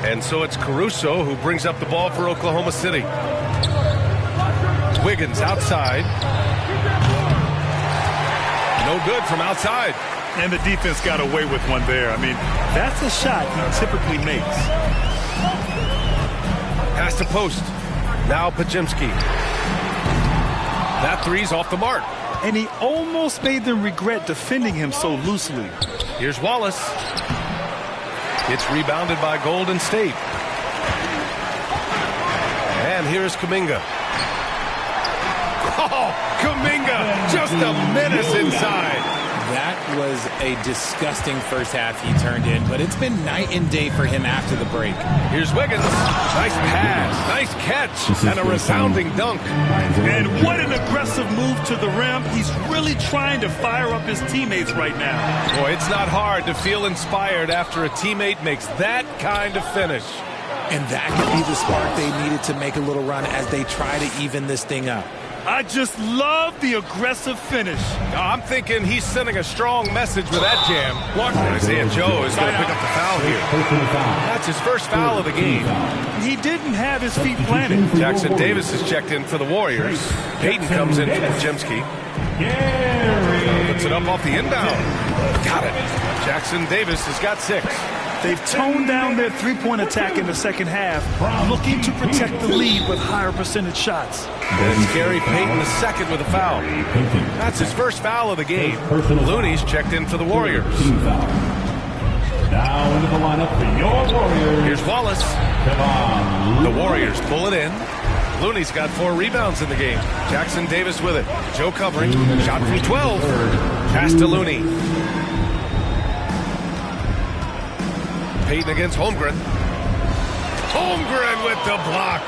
[SPEAKER 1] And so it's Caruso who brings up the ball for Oklahoma City. Wiggins outside. No good from outside.
[SPEAKER 2] And the defense got away with one there. I mean, that's a shot he typically makes.
[SPEAKER 1] Pass to post. Now Pajimski. That three's off the mark.
[SPEAKER 2] And he almost made them regret defending him so loosely.
[SPEAKER 1] Here's Wallace. It's rebounded by Golden State. And here's Kuminga. Oh, Kuminga, just a menace inside.
[SPEAKER 3] That was a disgusting first half he turned in, but it's been night and day for him after the break.
[SPEAKER 1] Here's Wiggins. Nice pass, nice catch, and a resounding dunk.
[SPEAKER 2] And what an aggressive move to the rim. He's really trying to fire up his teammates right now.
[SPEAKER 1] Boy, it's not hard to feel inspired after a teammate makes that kind of finish.
[SPEAKER 3] And that could be the spark they needed to make a little run as they try to even this thing up.
[SPEAKER 2] I just love the aggressive finish.
[SPEAKER 1] I'm thinking he's sending a strong message with that jam. Isaiah Joe is going to pick up the foul here. That's his first foul of the game.
[SPEAKER 2] He didn't have his feet planted.
[SPEAKER 1] Jackson Davis is checked in for the Warriors. Payton comes in for Pajimski. Puts it up off the inbound. Got it. Jackson Davis has got 6.
[SPEAKER 2] They've toned down their three-point attack in the second half, looking to protect the lead with higher percentage shots.
[SPEAKER 1] That's Gary Payton II with a foul. That's his first foul of the game. Looney's checked in for the Warriors.
[SPEAKER 5] Now into the lineup for your Warriors.
[SPEAKER 1] Here's Wallace. The Warriors pull it in. Looney's got 4 rebounds in the game. Jackson Davis with it. Joe covering. Shot from 12. Pass to Looney. Payton against Holmgren. Holmgren with the block.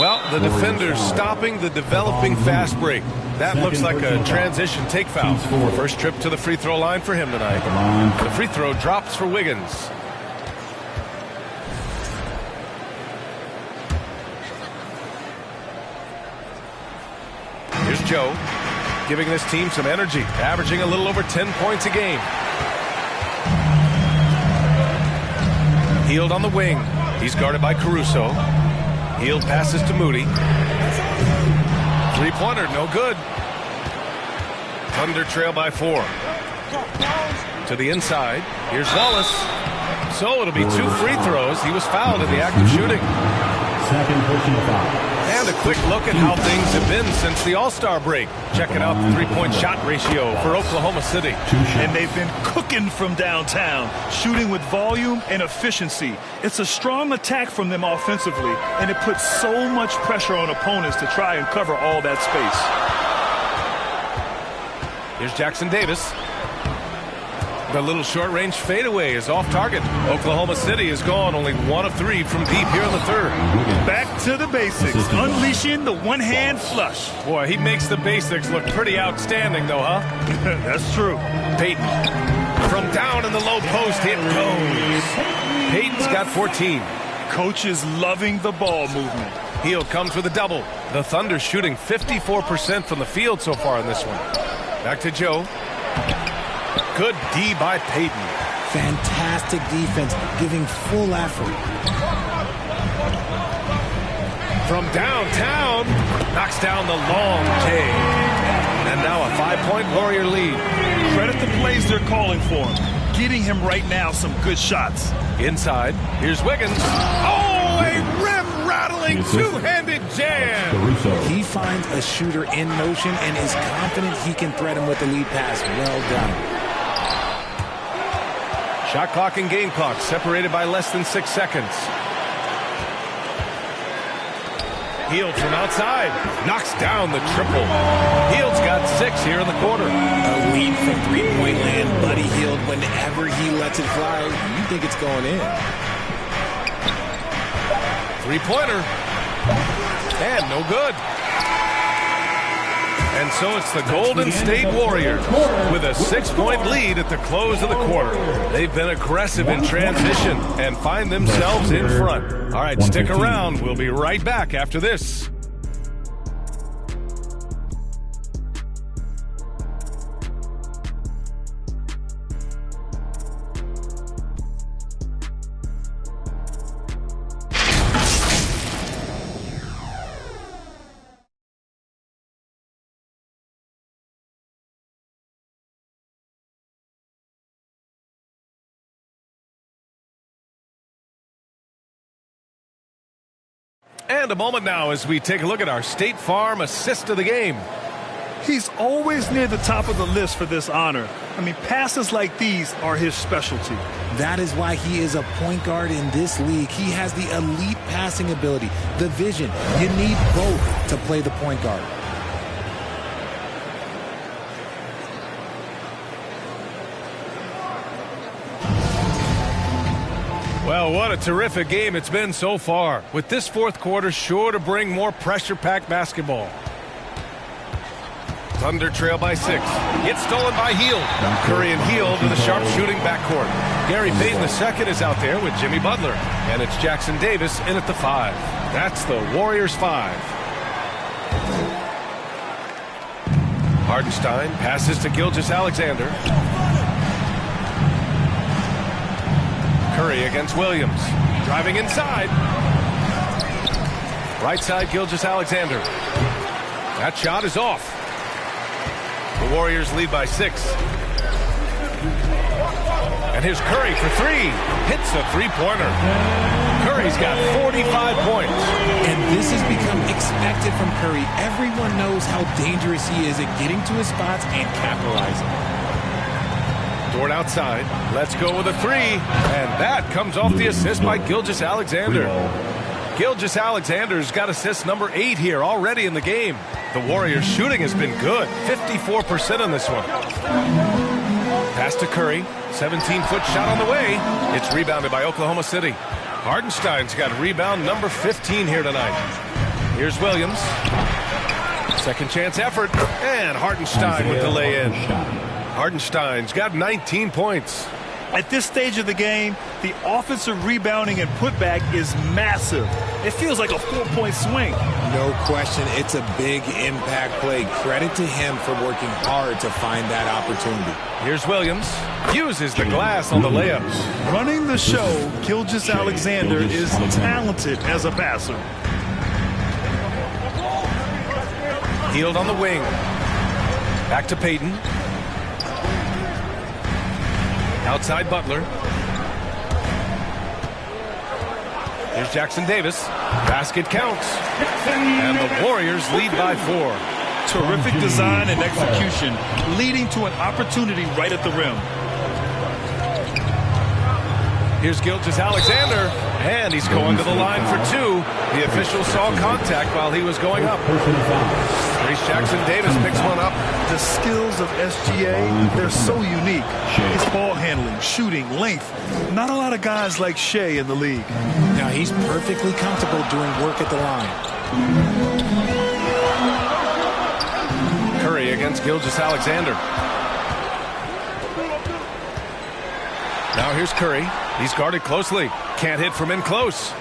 [SPEAKER 1] Well, the defender's stopping the developing fast break. That looks like a transition take foul. First trip to the free throw line for him tonight. The free throw drops for Wiggins. Here's Joe, giving this team some energy, averaging a little over 10 points a game. Hield on the wing. He's guarded by Caruso. Hield passes to Moody. Three-pointer, no good. Thunder trail by 4. To the inside. Here's Wallace. So it'll be 2 free throws. He was fouled in the act of shooting.
[SPEAKER 5] Second personal foul.
[SPEAKER 1] And a quick look at how things have been since the All-Star break. Checking out the three-point shot ratio for Oklahoma City.
[SPEAKER 2] And they've been cooking from downtown, shooting with volume and efficiency. It's a strong attack from them offensively, and it puts so much pressure on opponents to try and cover all that space.
[SPEAKER 1] Here's Jackson Davis. The little short-range fadeaway is off target. Oklahoma City has gone only 1 of 3 from deep here in the third.
[SPEAKER 2] Back to the basics, unleashing the one-hand flush.
[SPEAKER 1] Boy, he makes the basics look pretty outstanding, though, huh?
[SPEAKER 2] That's true.
[SPEAKER 1] Peyton. From down in the low post, it goes. Peyton's got 14.
[SPEAKER 2] Coach is loving the ball movement.
[SPEAKER 1] Hield comes with a double. The Thunder shooting 54% from the field so far in this one. Back to Joe. Good D by Peyton.
[SPEAKER 3] Fantastic defense, giving full effort.
[SPEAKER 1] From downtown, knocks down the long J. And now a 5-point Warrior lead.
[SPEAKER 2] Credit the plays they're calling for him. Getting him right now some good shots.
[SPEAKER 1] Inside, here's Wiggins. Oh, a rim-rattling two-handed jam.
[SPEAKER 3] He finds a shooter in motion and is confident he can thread him with the lead pass. Well done.
[SPEAKER 1] Shot clock and game clock separated by less than 6 seconds. Hield from outside. Knocks down the triple. Hield's got 6 here in the quarter.
[SPEAKER 3] A lead from three-point land. Buddy Hield, whenever he lets it fly, you think it's going in.
[SPEAKER 1] Three-pointer. And no good. And so it's the Golden State Warriors with a 6-point lead at the close of the quarter. They've been aggressive in transition and find themselves in front. All right, stick around. We'll be right back after this. And a moment now as we take a look at our State Farm assist of the game.
[SPEAKER 2] He's always near the top of the list for this honor. I mean, passes like these are his specialty.
[SPEAKER 3] That is why he is a point guard in this league. He has the elite passing ability, the vision. You need both to play the point guard.
[SPEAKER 1] Well, what a terrific game it's been so far, with this fourth quarter sure to bring more pressure-packed basketball. Thunder trail by 6. It's stolen by Hield. Curry and Hield in the sharp-shooting backcourt. Gary Payton II is out there with Jimmy Butler. And it's Jackson Davis in at the 5. That's the Warriors 5. Hardenstein passes to Gilgeous-Alexander. Curry against Williams. Driving inside. Right side, Gilgeous-Alexander. That shot is off. The Warriors lead by 6. And here's Curry for 3. Hits a three-pointer. Curry's got 45 points.
[SPEAKER 3] And this has become expected from Curry. Everyone knows how dangerous he is at getting to his spots and capitalizing.
[SPEAKER 1] Dort outside. Let's go with a 3. And that comes off the assist by Gilgeous-Alexander. Gilgeous-Alexander's got assist number 8 here already in the game. The Warriors' shooting has been good. 54% on this one. Pass to Curry. 17-foot shot on the way. It's rebounded by Oklahoma City. Hardenstein's got rebound number 15 here tonight. Here's Williams. Second chance effort. And Hardenstein with the lay-in. Hardenstein's got 19 points.
[SPEAKER 2] At this stage of the game, the offensive rebounding and putback is massive. It feels like a 4-point swing.
[SPEAKER 3] No question, it's a big impact play. Credit to him for working hard to find that opportunity.
[SPEAKER 1] Here's Williams. Uses the glass on the layups.
[SPEAKER 2] Running the show, Gilgeous-Alexander is talented as a passer.
[SPEAKER 1] Hield on the wing. Back to Payton. Outside Butler. Here's Jackson Davis. Basket counts. And the Warriors lead by 4.
[SPEAKER 2] Terrific design and execution, leading to an opportunity right at the rim.
[SPEAKER 1] Here's Gilgeous-Alexander, and he's going to the line for 2. The official saw contact while he was going up. Reese Jackson Davis picks one up.
[SPEAKER 2] The skills of SGA, they're so unique. His ball handling, shooting, length. Not a lot of guys like Shea in the league.
[SPEAKER 3] Now he's perfectly comfortable doing work at the line.
[SPEAKER 1] Curry against Gilgeous-Alexander. Now here's Curry. He's guarded closely. Can't hit from in close.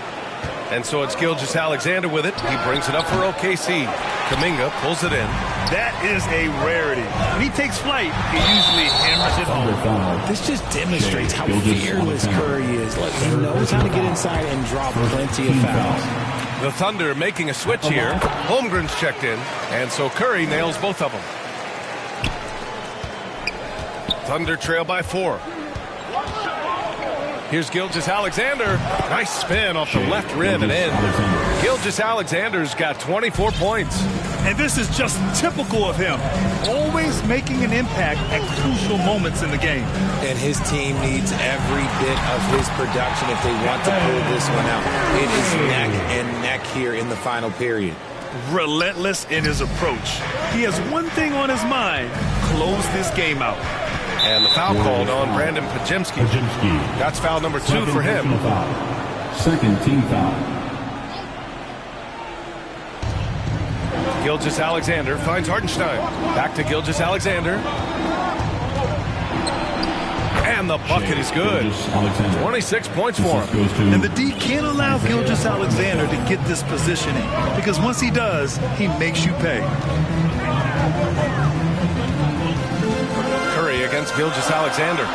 [SPEAKER 1] And so it's Gilgeous-Alexander with it. He brings it up for OKC. Kuminga pulls it in.
[SPEAKER 2] That is a rarity. When he takes flight, he usually hammers it home.
[SPEAKER 3] This just demonstrates how fearless Curry is. Look, he knows how to get inside and drop plenty of fouls.
[SPEAKER 1] The Thunder making a switch here. Holmgren's checked in. And so Curry nails both of them. Thunder trail by 4. Here's Gilgeous-Alexander. Nice spin off the left rim and in. Gilgeous-Alexander's got 24 points.
[SPEAKER 2] And this is just typical of him. Always making an impact at crucial moments in the game.
[SPEAKER 3] And his team needs every bit of his production if they want to pull this one out. It is neck and neck here in the final period.
[SPEAKER 2] Relentless in his approach. He has one thing on his mind: close this game out.
[SPEAKER 1] And the foul called on Brandon Pajimski. That's foul number 2 for him.
[SPEAKER 5] Second team foul.
[SPEAKER 1] Gilgeous-Alexander finds Hartenstein. Back to Gilgeous-Alexander. And the bucket is good. 26 points for him.
[SPEAKER 2] And the D can't allow Gilgeous-Alexander to get this positioning, because once he does, he makes you pay.
[SPEAKER 1] Curry against Gilgeous-Alexander.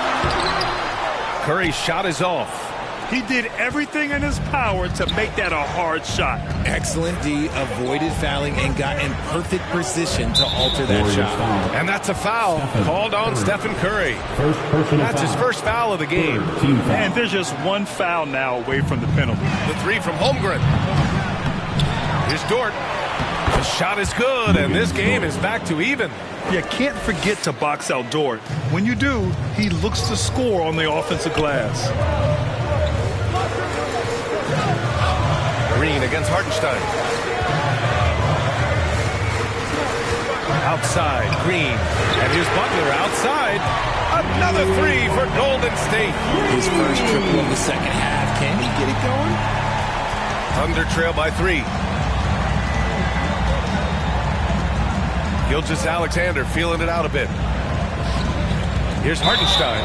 [SPEAKER 1] Curry's shot is off.
[SPEAKER 2] He did everything in his power to make that a hard shot.
[SPEAKER 3] Excellent D, avoided fouling and got in perfect position to alter that shot.
[SPEAKER 1] And that's a foul called on Stephen Curry. That's his first foul of the game.
[SPEAKER 2] And there's just one foul now away from the penalty.
[SPEAKER 1] The 3 from Holmgren. Here's Dort. The shot is good, and this game is back to even.
[SPEAKER 2] You can't forget to box out Dort. When you do, he looks to score on the offensive glass.
[SPEAKER 1] Green against Hartenstein. Outside, Green. And here's Butler outside. Another 3 for Golden State.
[SPEAKER 3] His first triple of the second half. Can he get it going?
[SPEAKER 1] Thunder trail by 3. Gilgeous-Alexander feeling it out a bit. Here's Hartenstein.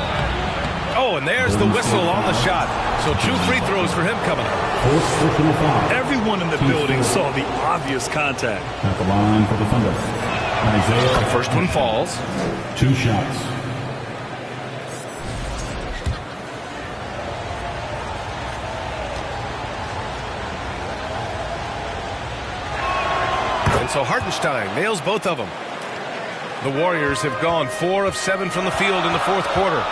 [SPEAKER 1] Oh, and there's the whistle on the shot. So 2 free throws for him coming up.
[SPEAKER 2] Everyone in the building saw the obvious contact.
[SPEAKER 5] At the line for the Thunder. Isaiah.
[SPEAKER 1] The first one falls.
[SPEAKER 5] 2 shots.
[SPEAKER 1] And so Hartenstein nails both of them. The Warriors have gone 4 of 7 from the field in the 4th quarter.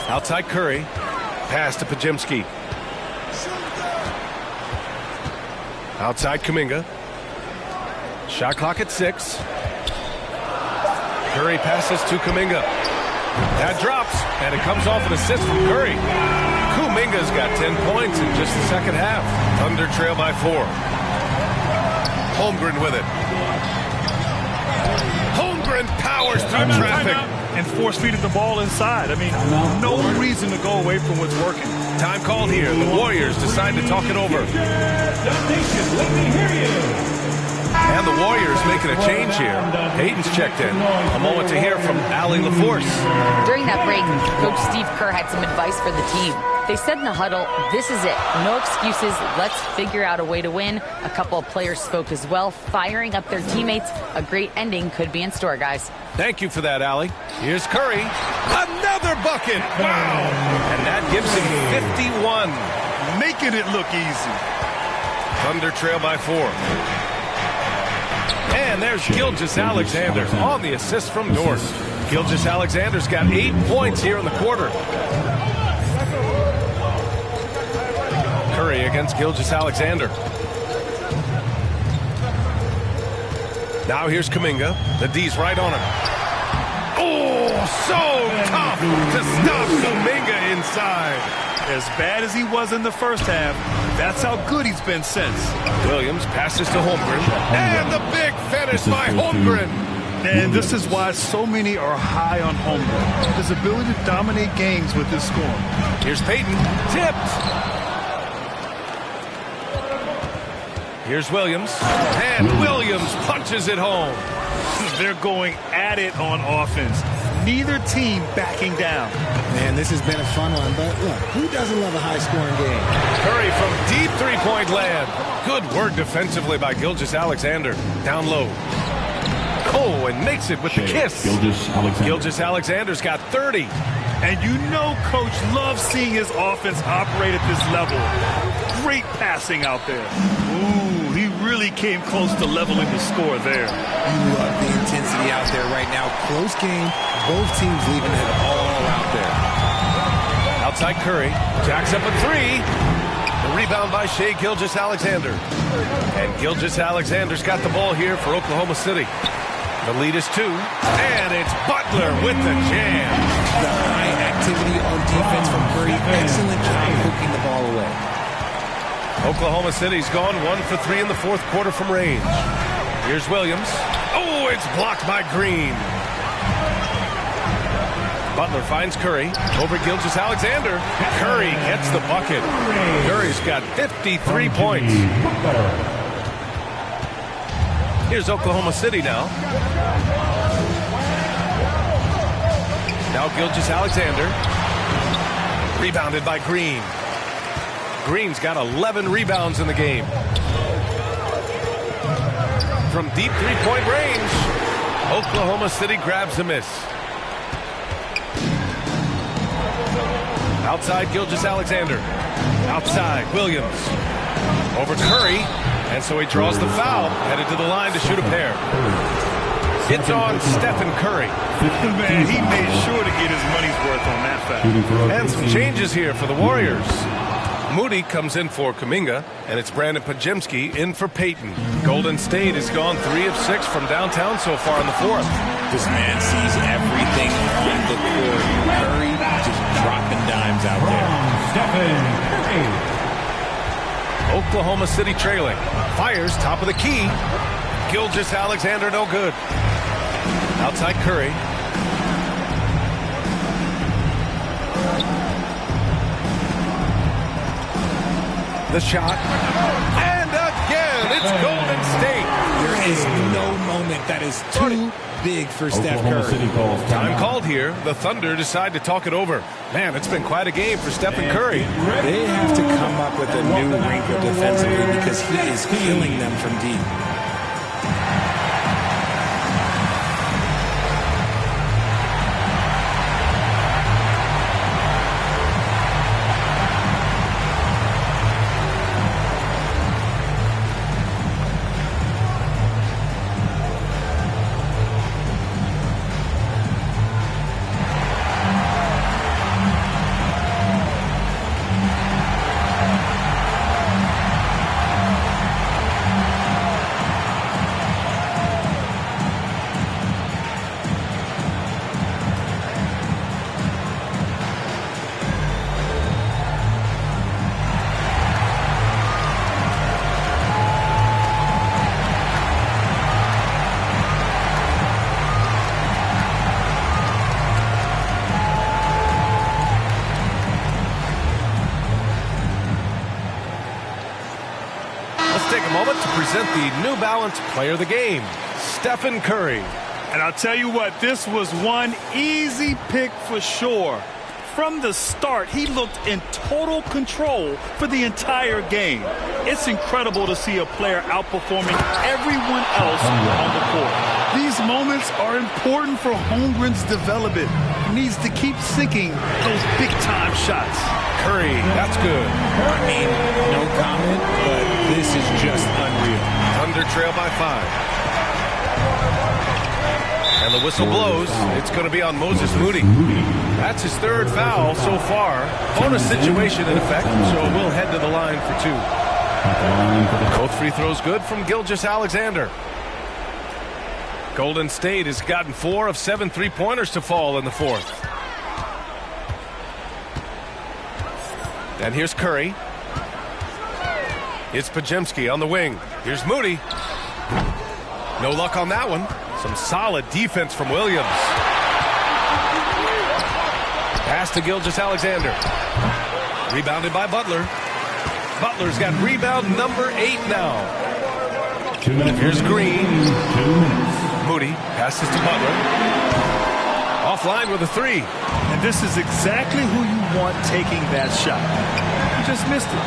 [SPEAKER 1] Outside Curry. Pass to Pajimski. Outside Kuminga. Shot clock at 6. Curry passes to Kuminga. That drops, and it comes off an assist from Curry. Kuminga's got 10 points in just the second half. Thunder trail by 4. Holmgren with it. Holmgren powers through traffic.
[SPEAKER 2] And force-feeded the ball inside. I mean, no reason to go away from what's working.
[SPEAKER 1] Time called here. The Warriors decide to talk it over. And the Warriors making a change here. Peyton's checked in. A moment to hear from Allie LaForce.
[SPEAKER 4] During that break, Coach Steve Kerr had some advice for the team. They said in the huddle, this is it. No excuses. Let's figure out a way to win. A couple of players spoke as well, firing up their teammates. A great ending could be in store, guys.
[SPEAKER 1] Thank you for that, Allie. Here's Curry. Another bucket. Wow. And that gives him 51.
[SPEAKER 2] Making it look easy.
[SPEAKER 1] Thunder trail by 4. And there's Gilgeous-Alexander on the assist from Dort. Gilgeous-Alexander's got 8 points here in the quarter. against Gilgeous-Alexander. Now here's Kuminga. The D's right on him. Oh, so tough to stop Kuminga inside.
[SPEAKER 2] As bad as he was in the first half, that's how good he's been since.
[SPEAKER 1] Williams passes to Holmgren. And the big finish by Holmgren.
[SPEAKER 2] And this is why so many are high on Holmgren. His ability to dominate games with his scoring.
[SPEAKER 1] Here's Payton. Tipped. Here's Williams. And Williams punches it home.
[SPEAKER 2] They're going at it on offense. Neither team backing down.
[SPEAKER 3] Man, this has been a fun one, but look, who doesn't love a high-scoring game?
[SPEAKER 1] Curry from deep three-point land. Good work defensively by Gilgeous-Alexander. Down low. Oh, and makes it with the kiss. Gilgeous-Alexander's got 30.
[SPEAKER 2] And you know Coach loves seeing his offense operate at this level. Great passing out there. Ooh, he really came close to leveling the score there.
[SPEAKER 3] You love the intensity out there right now. Close game. Both teams leaving it all out there.
[SPEAKER 1] Outside Curry. Jacks up a three. The rebound by Shai Gilgeous-Alexander. And Gilgeous-Alexander's got the ball here for Oklahoma City. The lead is 2. And it's Butler with the jam.
[SPEAKER 3] The high activity on defense from Curry. Excellent job hooking the ball away.
[SPEAKER 1] Oklahoma City's gone 1 for 3 in the fourth quarter from range. Here's Williams. Oh, it's blocked by Green. Butler finds Curry over Gilgeous-Alexander. Curry gets the bucket. Curry's got 53 points. Here's Oklahoma City now. Now Gilgeous-Alexander. Rebounded by Green. Green's got 11 rebounds in the game. From deep three-point range, Oklahoma City grabs a miss. Outside Gilgeous-Alexander. Outside Williams. Over Curry. And so he draws the foul. Headed to the line to shoot a pair. It's on Stephen Curry.
[SPEAKER 2] Man, he made sure to get his money's worth on that foul.
[SPEAKER 1] And some changes here for the Warriors. Moody comes in for Kuminga, and it's Brandon Podziemski in for Payton. Golden State has gone 3 of 6 from downtown so far in the fourth.
[SPEAKER 3] This man sees everything on the court. Curry just dropping dimes out there.
[SPEAKER 1] Oklahoma City trailing. Fires top of the key. Gilgeous-Alexander no good. Outside Curry. The shot. And again, it's Golden State.
[SPEAKER 3] There is no moment that is too big for Steph Curry.
[SPEAKER 1] Time called here. The Thunder decide to talk it over. Man, it's been quite a game for Stephen Curry.
[SPEAKER 3] They have to come up with a new wrinkle defensively because he is killing them from deep.
[SPEAKER 1] Take a moment to present the New Balance Player of the Game, Stephen Curry.
[SPEAKER 2] And I'll tell you what, this was one easy pick for sure. From the start, he looked in total control for the entire game. It's incredible to see a player outperforming everyone else on the court. These moments are important for Holmgren's development. He needs to keep sinking those big-time shots.
[SPEAKER 1] Curry, that's good.
[SPEAKER 3] I mean, no comment, but this is just unreal.
[SPEAKER 1] Thunder trail by 5. And And the whistle blows. It's going to be on Moses Moody. That's his third foul so far. Bonus situation in effect, so we'll head to the line for two. Both free throws good from Gilgeous-Alexander. Golden State has gotten 4 of 7 3-pointers to fall in the fourth. And here's Curry. It's Podziemski on the wing. Here's Moody. No luck on that one. Some solid defense from Williams. Pass to Gilgeous-Alexander. Rebounded by Butler. Butler's got rebound number 8 now. Here's Green. Moody passes to Butler. Offline with a 3.
[SPEAKER 2] And this is exactly who you want taking that shot. You just missed it.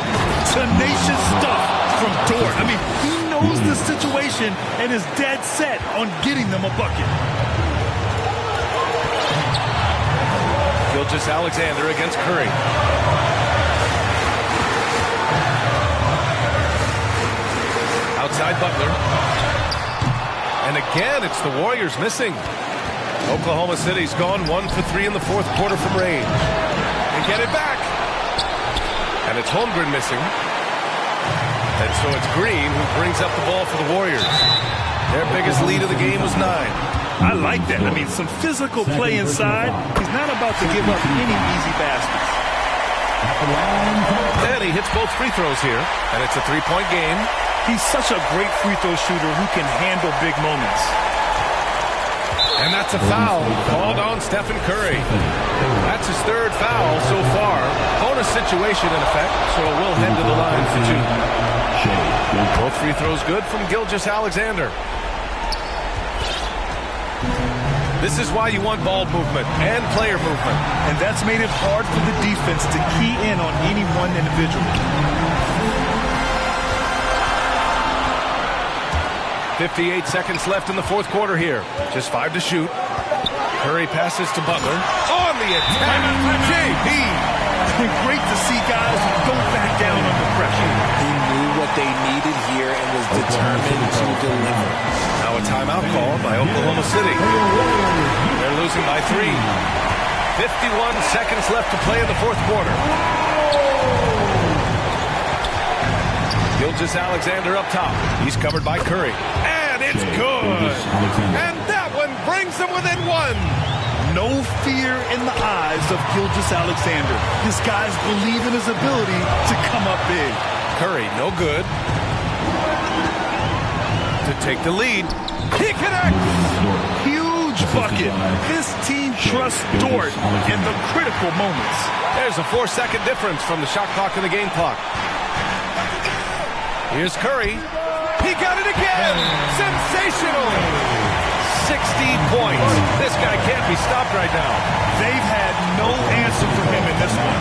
[SPEAKER 2] Tenacious stuff from Dort. I mean, he knows the situation and is dead set on getting them a bucket.
[SPEAKER 1] Gilgeous-Alexander against Curry. Outside Butler. And again, it's the Warriors missing. Oklahoma City's gone 1 for 3 in the fourth quarter from range. They get it back. And it's Holmgren missing. And so it's Green who brings up the ball for the Warriors. Their biggest lead of the game was 9.
[SPEAKER 2] I like that. I mean, some physical play inside. He's not about to give up any easy baskets.
[SPEAKER 1] And he hits both free throws here. And it's a 3-point game.
[SPEAKER 2] He's such a great free throw shooter who can handle big moments.
[SPEAKER 1] And that's a foul called on Stephen Curry. That's his third foul so far. Bonus situation in effect, so we'll head to the line for 2. Both free throws good from Gilgeous-Alexander. This is why you want ball movement and player movement.
[SPEAKER 2] And that's made it hard for the defense to key in on any one individual.
[SPEAKER 1] 58 seconds left in the fourth quarter here. Just 5 to shoot. Curry passes to Butler. On the attack, JB.
[SPEAKER 2] Great to see guys who don't back down under pressure.
[SPEAKER 3] He knew what they needed here and was determined to deliver.
[SPEAKER 1] Now a timeout called by Oklahoma City. They're losing by 3. 51 seconds left to play in the fourth quarter. Gilgeous-Alexander up top. He's covered by Curry. And it's good. And that one brings them within 1.
[SPEAKER 2] No fear in the eyes of Gilgeous-Alexander. His guys believe in his ability to come up big.
[SPEAKER 1] Curry, no good. To take the lead. He connects.
[SPEAKER 2] Huge bucket. This team trusts Dort in the critical moments.
[SPEAKER 1] There's a 4-second difference from the shot clock and the game clock. Here's Curry. He got it again. Sensational. 60 points. This guy can't be stopped right now.
[SPEAKER 2] They've had no answer for him in this one.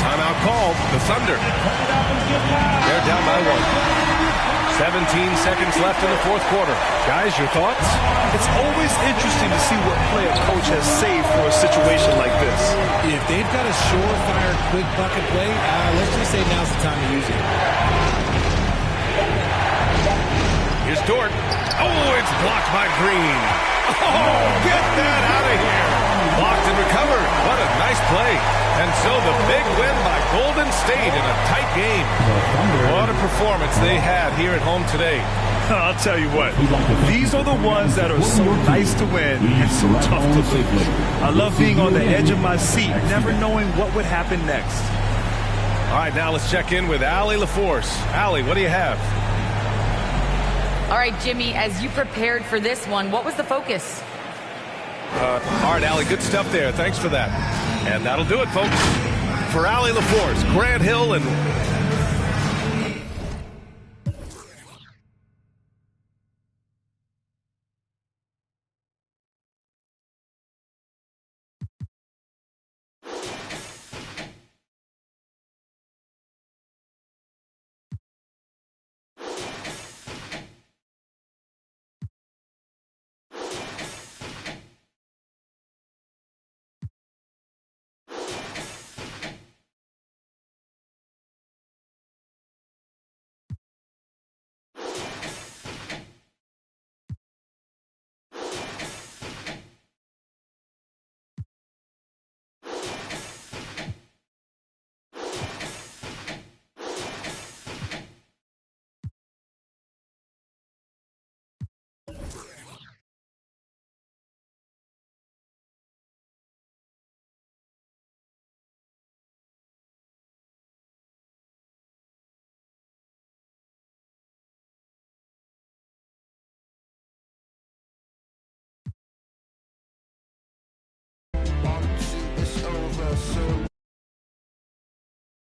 [SPEAKER 1] Timeout called. The Thunder. They're down by 1. 17 seconds left in the fourth quarter. Guys, your thoughts?
[SPEAKER 2] It's always interesting to see what play a coach has saved for a situation like this.
[SPEAKER 3] If they've got a surefire, quick bucket play, let's just say now's the time to use it.
[SPEAKER 1] Here's Dort. Oh, it's blocked by Green. Oh, get that out of here. Blocked and recovered. What a nice play. And so the big win by Golden State in a tight game. What a performance they had here at home today.
[SPEAKER 2] I'll tell you what, these are the ones that are so nice to win and so tough to lose. I love being on the edge of my seat, never knowing what would happen next.
[SPEAKER 1] All right, now let's check in with Allie LaForce. Allie, what do you have?
[SPEAKER 4] All right, Jimmy, as you prepared for this one, what was the focus?
[SPEAKER 1] All right, Allie, good stuff there. Thanks for that. And that'll do it, folks. For Allie LaForce, Grant Hill, and